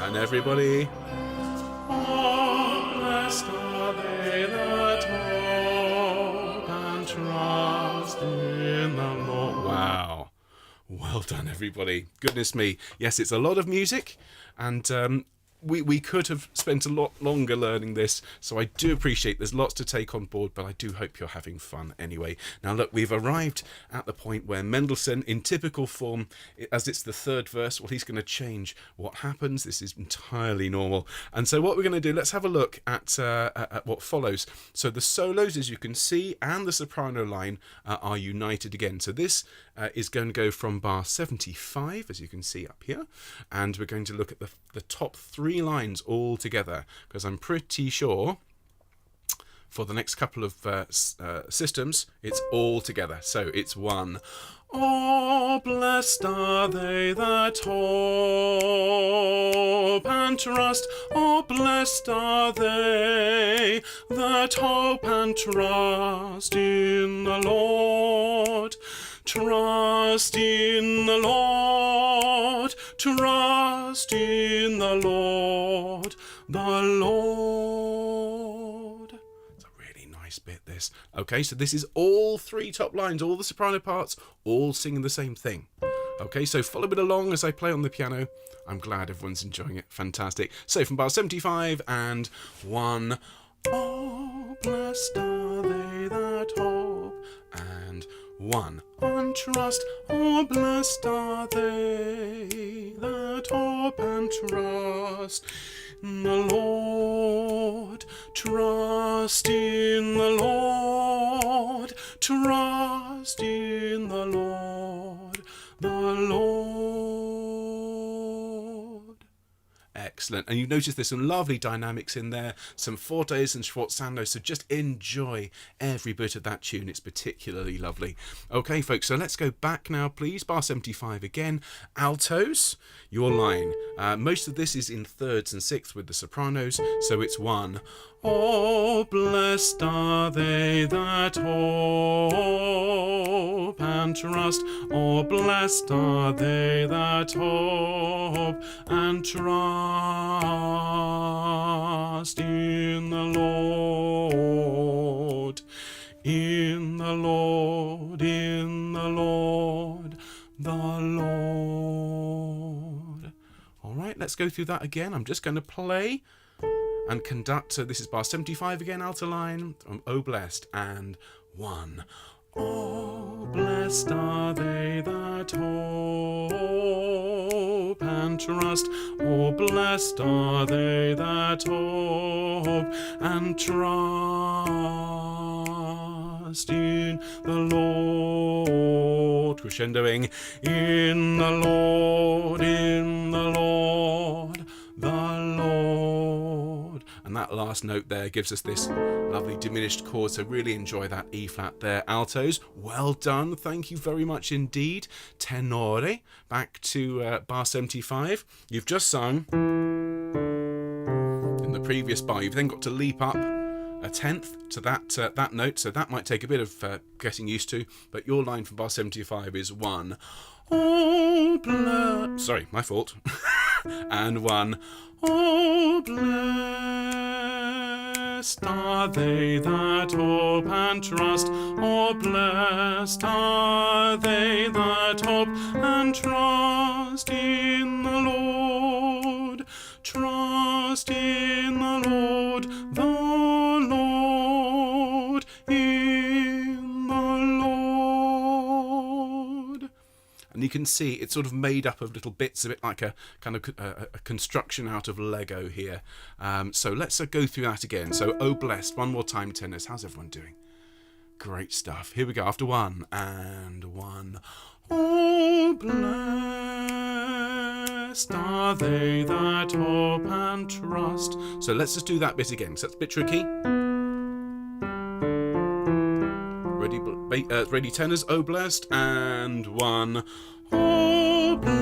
A: And everybody. Oh, blessed are they that hope and trust in the Lord. Wow. Well done, everybody. Goodness me. Yes, it's a lot of music, and we could have spent a lot longer learning this, so I do appreciate there's lots to take on board, but I do hope you're having fun anyway. Now look, we've arrived at the point where Mendelssohn, in typical form, as it's the third verse, well, he's going to change what happens. This is entirely normal. And so what we're going to do, let's have a look at what follows. So the solos, as you can see, and the soprano line are united again. So this is going to go from bar 75, as you can see up here, and we're going to look at the top 3 lines all together, because I'm pretty sure for the next couple of systems it's all together. So it's 1. Oh, blessed are they that hope and trust. Oh, blessed are they that hope and trust in the Lord. Trust in the Lord. Trust in the Lord. The Lord. It's a really nice bit, this. Okay, so this is all 3 top lines, all the soprano parts, all singing the same thing. Okay, so follow it along as I play on the piano. I'm glad everyone's enjoying it. Fantastic. So from bar 75 and 1. Oh, blessed are they that hope. And 1. And trust, oh blessed are they that hope and trust in the Lord. Trust in the Lord. Trust in the Lord. The Lord. Excellent. And you notice there's some lovely dynamics in there, some fortes and sforzando, so just enjoy every bit of that tune. It's particularly lovely. Okay, folks, so let's go back now, please. Bar 75 again. Altos, your line. Most of this is in thirds and sixths with the sopranos, so it's 1. Oh, blessed are they that hope and trust. Oh, blessed are they that hope and trust in the Lord. In the Lord, in the Lord, the Lord. All right, let's go through that again. I'm just going to play and conduct. So this is bar 75 again, alto line, from Oh Blessed, and 1. Oh, blessed are they that hope and trust. Oh, blessed are they that hope and trust in the Lord. Crescendoing in the Lord, in the Lord, the Lord. And that last note there gives us this lovely diminished chord, so really enjoy that E flat there. Altos, well done, thank you very much indeed. Tenore, back to bar 75. You've just sung in the previous bar. You've then got to leap up a tenth to that note, so that might take a bit of getting used to, but your line from bar 75 is 1. Oh, sorry, my fault. And 1. Oh, blessed are they that hope and trust. Oh, blessed are they that hope and trust in the Lord. Trust in the Lord, the Lord, in the Lord. And you can see it's sort of made up of little bits of it, like a kind of a construction out of Lego here. So let's go through that again. So, oh blessed, one more time, tenors. How's everyone doing? Great stuff. Here we go, after 1 and 1. Oh, blessed are they that hope and trust. So let's just do that bit again, so that's a bit tricky. Ready tenors, oh blessed, and 1. Oh, blessed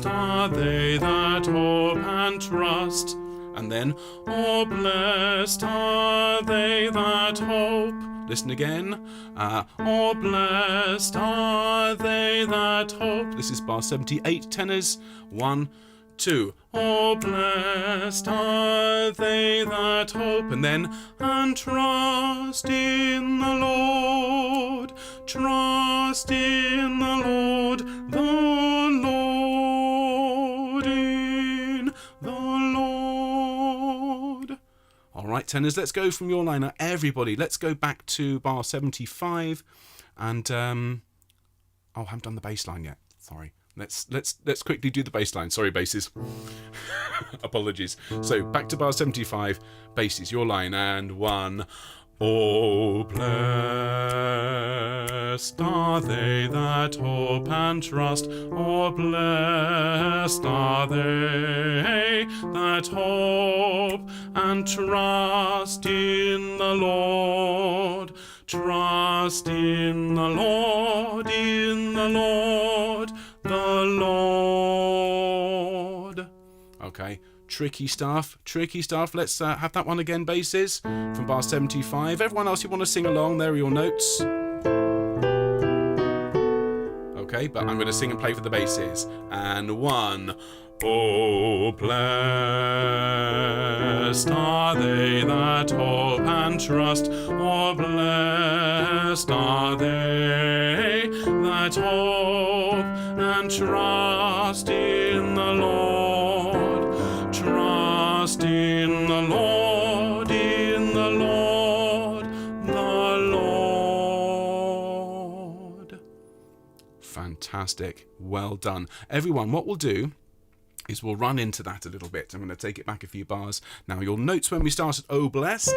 A: are they that hope and trust. And then, oh, blessed are they that hope. Listen again. Oh, blessed are they that hope. This is bar 78, tenors. 1, 2. Oh, blessed are they that hope. And then, and trust in the Lord. Trust in the Lord, the Lord, in the Lord. All right, tenors, let's go from your line now. Everybody, let's go back to bar 75. And, I haven't done the bass line yet. Sorry. Let's quickly do the bass line. Sorry, basses. Apologies. So, back to bar 75. Basses, your line, and 1. Oh, blessed are they that hope and trust. Oh, blessed are they that hope and trust in the Lord. Trust in the Lord, in the Lord, the Lord. Okay. Tricky stuff. Let's have that one again, basses, from bar 75. Everyone else, you want to sing along, there are your notes. Okay, but I'm going to sing and play for the basses. And 1. Oh, blessed are they that hope and trust. Oh, blessed are they that hope and trust in the Lord. Trust in the Lord, in the Lord, the Lord. Fantastic. Well done. Everyone, what we'll do is we'll run into that a little bit. I'm going to take it back a few bars. Now, you'll note when we started Oh Blessed,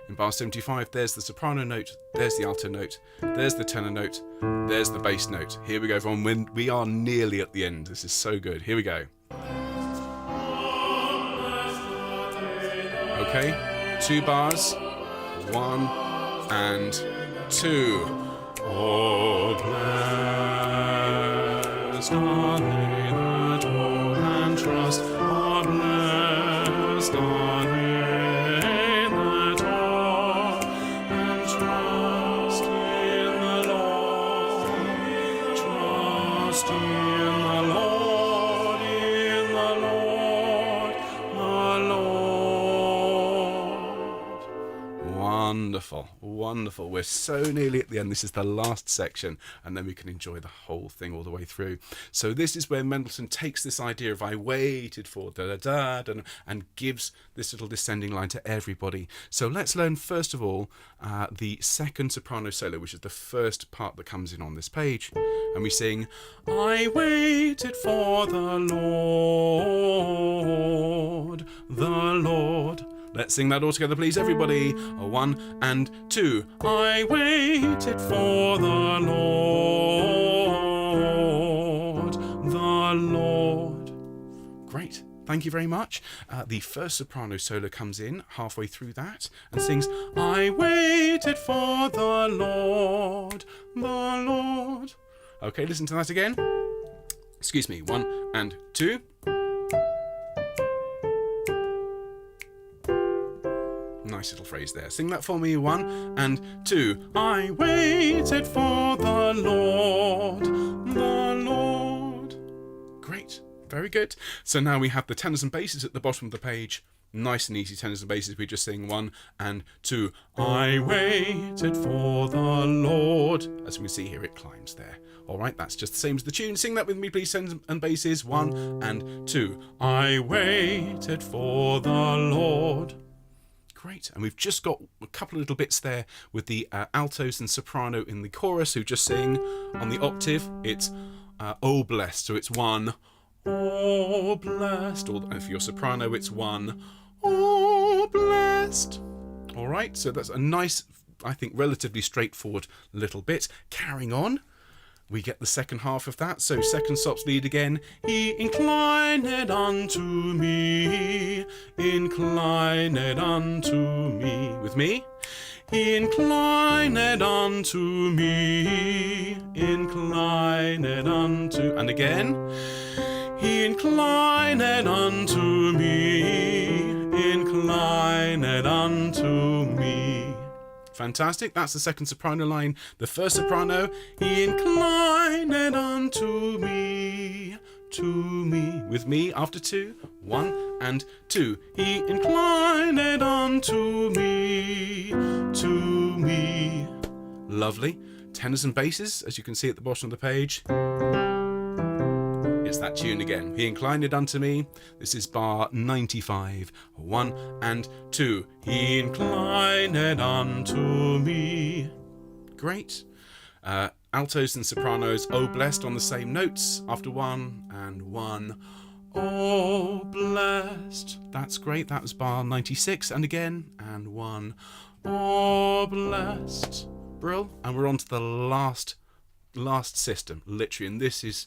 A: in bar 75, there's the soprano note, there's the alto note, there's the tenor note, there's the bass note. Here we go, everyone. When we are nearly at the end. This is so good. Here we go. Okay, 2 bars, 1 and 2. Oh, blessed are they that hope and trust. Oh, blessed are they that hope and trust in the Lord. Trust in the Lord, in the Lord, the Lord. Wonderful, wonderful. We're so nearly at the end. This is the last section, and then we can enjoy the whole thing all the way through. So this is where Mendelssohn takes this idea of I waited for da-da-da, and gives this little descending line to everybody. So let's learn first of all the second soprano solo, which is the first part that comes in on this page. And we sing, I waited for the Lord, the Lord. Let's sing that all together, please, everybody. 1 and 2. I waited for the Lord, the Lord. Great. Thank you very much. The first soprano solo comes in halfway through that and sings, I waited for the Lord, the Lord. Okay, listen to that again. Excuse me. 1 and 2. Nice little phrase there. Sing that for me. 1 and 2. I waited for the Lord, the Lord. Great. Very good. So now we have the tenors and basses at the bottom of the page. Nice and easy tenors and basses. We just sing 1 and 2. I waited for the Lord. As we can see here, it climbs there. All right, that's just the same as the tune. Sing that with me, please, tenors and basses. 1 and 2. I waited for the Lord. Great. And we've just got a couple of little bits there with the altos and soprano in the chorus who just sing on the octave. It's oh blessed. So it's 1, oh blessed. Or for your soprano, it's 1, oh blessed. All right. So that's a nice, I think, relatively straightforward little bit. Carrying on, we get the second half of that. So second sop's lead again. He inclined unto me, inclined unto me. With me. He inclined unto me, inclined unto, and again. He inclined unto me, inclined unto me. Fantastic. That's the second soprano line. The first soprano, he inclined unto me, to me. With me after 2. 1 and 2. He inclined unto me, to me. Lovely. Tenors and basses, as you can see at the bottom of the page. It's that tune again. He inclined it unto me. This is bar 95. 1 and 2. He inclined it unto me. Great. Altos and sopranos, oh blessed on the same notes after 1 and 1. Oh blessed. That's great. That was bar 96. And again, and 1. Oh blessed. Brill. And we're on to the last system, literally. And this is...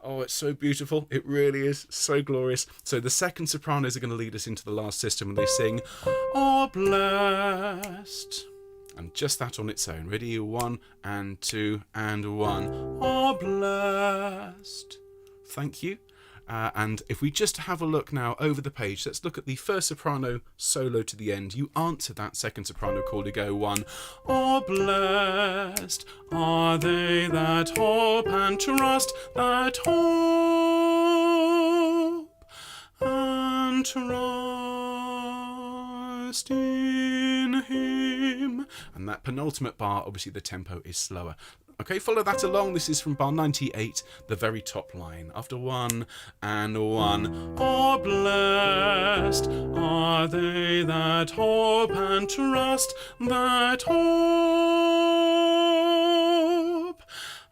A: oh, it's so beautiful. It really is. So glorious. So the second sopranos are going to lead us into the last system and they sing, oh, blessed. And just that on its own. Ready? 1 and 2 and 1. Oh, blessed. Thank you. And if we just have a look now over the page, let's look at the first soprano solo to the end. You answer that second soprano chord to go 1. Oh, blessed are they that hope and trust, that hope and trust in Him. And that penultimate bar, obviously the tempo is slower. Okay, follow that along. This is from bar 98, the very top line. After 1 and 1. Oh, blessed are they that hope and trust, that hope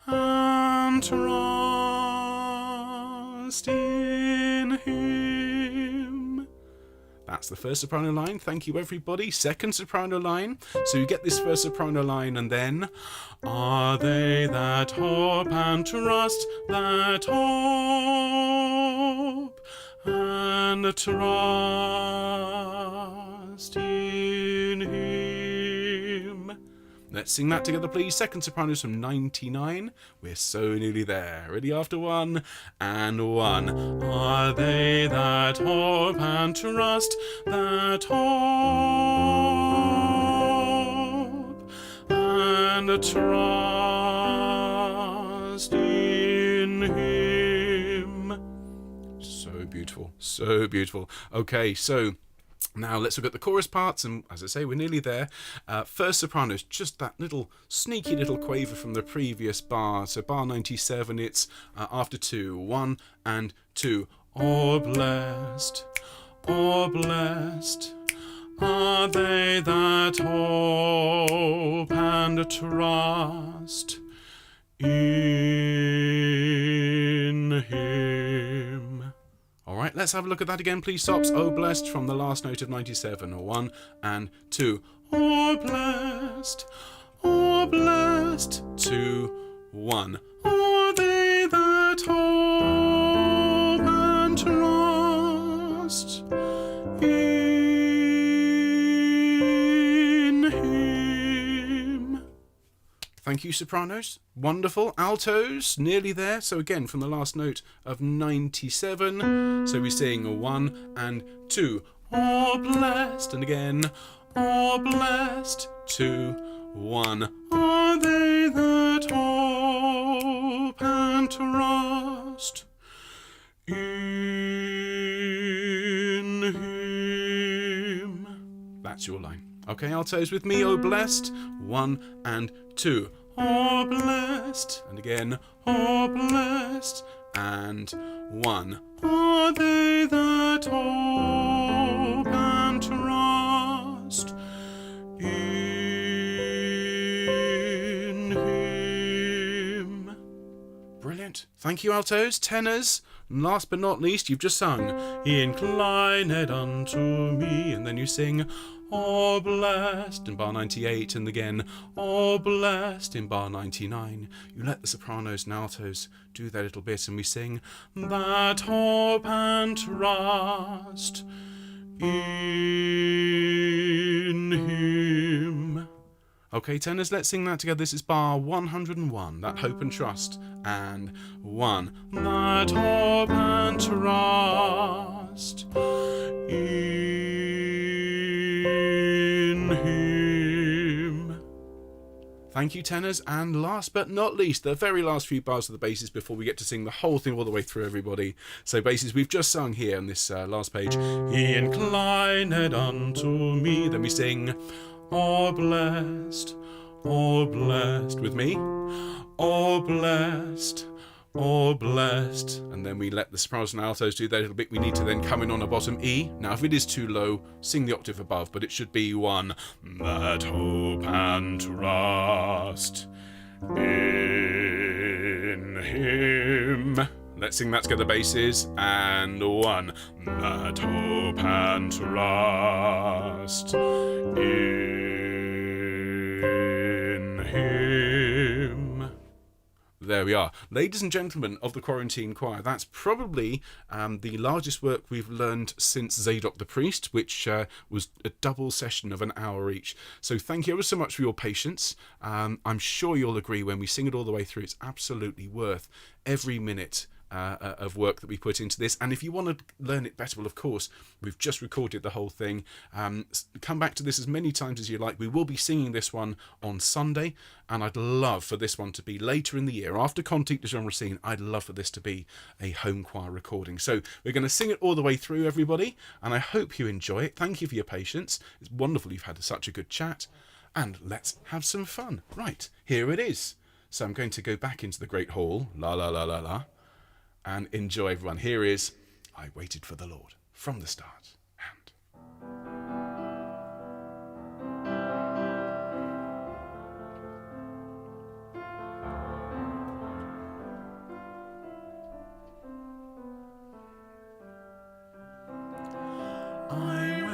A: and trust That's the first soprano line. Thank you, everybody. Second soprano line. So you get this first soprano line, and then are they that hope and trust, that hope and trust in Him. Let's sing that together, please. Second sopranos from 99. We're so nearly there. Ready after 1 and 1. Are they that hope and trust, that hope and trust in Him? So beautiful. So beautiful. Okay, so now let's look at the chorus parts, and as I say, we're nearly there. First sopranos, just that little sneaky little quaver from the previous bar. So bar 97, it's after 2, 1 and 2. Oh blessed are they that hope and trust in Him. Alright, let's have a look at that again, please, Sops. Oh, blessed from the last note of 97. 1 and 2. Oh, blessed. 2, 1. Are they that hope and trust in Him? Thank you, sopranos. Wonderful. Altos, nearly there. So again, from the last note of 97. So we sing 1 and 2. Oh, blessed. And again, oh, blessed. 2, 1. Are they that hope and trust in Him? That's your line. Okay, altos with me. Oh, blessed. 1 and 2. Oh, blessed. And again, oh, blessed. And 1. Are they that hope and trust in Him? Brilliant. Thank you, altos. Tenors. And last but not least, you've just sung, He inclined unto me. And then you sing, oh, blessed in bar 98, and again, oh, blessed in bar 99. You let the sopranos and altos do their little bit, and we sing, that hope and trust in Him. Okay, tenors, let's sing that together. This is bar 101, that hope and trust, and 1. That hope and trust in Him. Thank you, tenors. And last but not least, the very last few bars of the basses before we get to sing the whole thing all the way through, everybody. So basses, we've just sung here on this last page. He inclined unto me. Then we sing, oh, blessed with me. Oh, blessed. And then we let the sopranos and altos do their little bit. We need to then come in on a bottom E. Now, if it is too low, sing the octave above, but it should be 1. That hope and trust in Him. Let's sing that together, basses. And 1. That hope and trust in Him. There we are. Ladies and gentlemen of the Quarantine Choir, that's probably the largest work we've learned since Zadok the Priest, which was a double session of an hour each. So thank you ever so much for your patience. I'm sure you'll agree when we sing it all the way through, it's absolutely worth every minute of work that we put into this. And if you want to learn it better, well, of course, we've just recorded the whole thing. Come back to this as many times as you like. We will be singing this one on Sunday, and I'd love for this one to be later in the year, after Cantique de Jean Racine. I'd love for this to be a home choir recording. So we're going to sing it all the way through, everybody, and I hope you enjoy it. Thank you for your patience. It's wonderful you've had such a good chat, and let's have some fun. Right, here it is. So I'm going to go back into the Great Hall, la la la la la, and enjoy, everyone. Here is I Waited for the Lord from the start. And I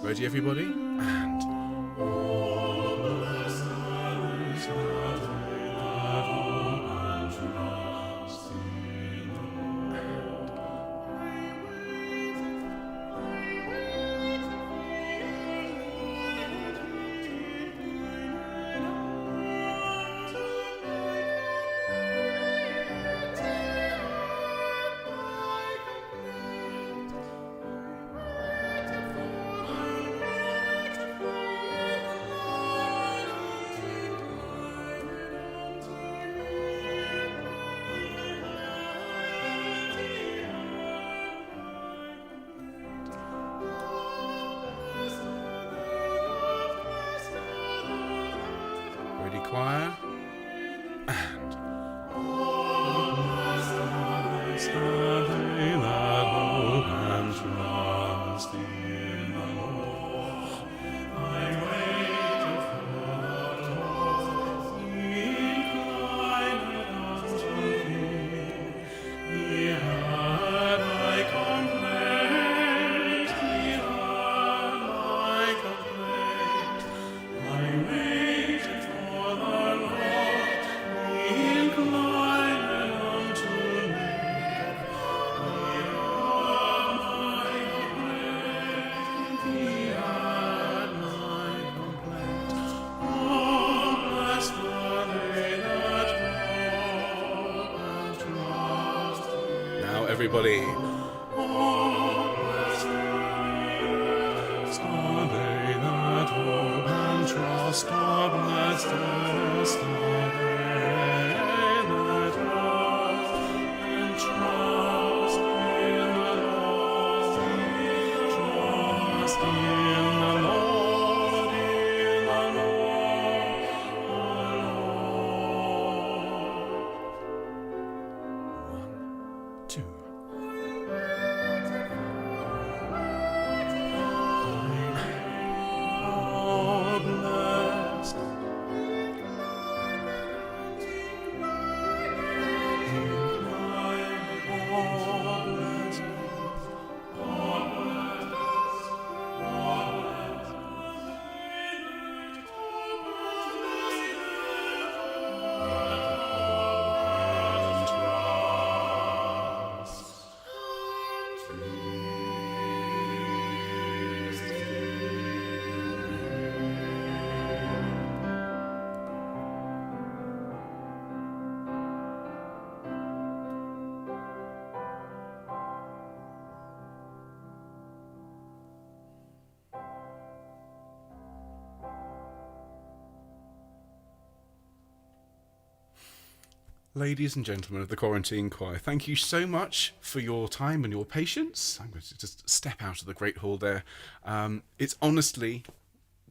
A: Ready, everybody? And ready, choir? And blessed are they that hope and trust in the Lord. I waited for the Lord, inclined unto me. He heard my complaint, he heard my complaint. I waited for the Lord, he inclined unto me. He heard my complaint, he heard my complaint. Oh, blessed are they that hope and trust. Now, everybody. Oh, blessed are they that hope and trust. Oh, blessed are they that hope and trust in the Lord. Trust in the Lord, in the Lord. 1, 2. Oh, blessed. Ladies and gentlemen of the Quarantine Choir, thank you so much for your time and your patience. I'm going to just step out of the Great Hall there. It's honestly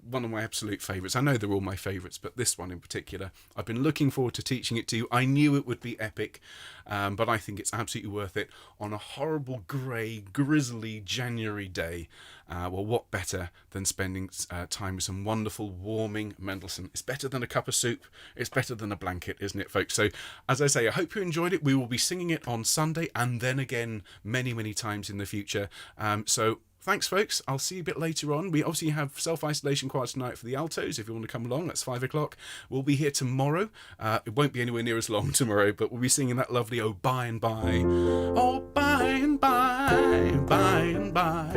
A: one of my absolute favourites. I know they're all my favourites, but this one in particular, I've been looking forward to teaching it to you. I knew it would be epic, but I think it's absolutely worth it on a horrible, grey, grizzly January day. Well, what better than spending time with some wonderful, warming Mendelssohn? It's better than a cup of soup. It's better than a blanket, isn't it, folks? So, as I say, I hope you enjoyed it. We will be singing it on Sunday and then again many, many times in the future. So, thanks, folks. I'll see you a bit later on. We obviously have self-isolation choir tonight for the Altos. If you want to come along, that's 5 o'clock. We'll be here tomorrow. It won't be anywhere near as long tomorrow, but we'll be singing that lovely "Oh, by and by." Oh, by and by, by and by,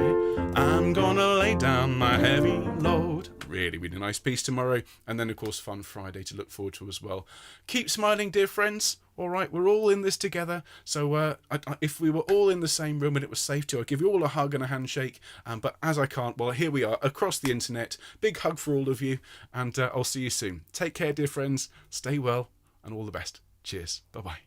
A: I'm gonna lay down my heavy load. Really, really nice piece tomorrow. And then, of course, Fun Friday to look forward to as well. Keep smiling, dear friends. All right, we're all in this together. So if we were all in the same room and it was safe to, I'd give you all a hug and a handshake. But as I can't, well, here we are across the internet. Big hug for all of you. And I'll see you soon. Take care, dear friends. Stay well and all the best. Cheers. Bye-bye.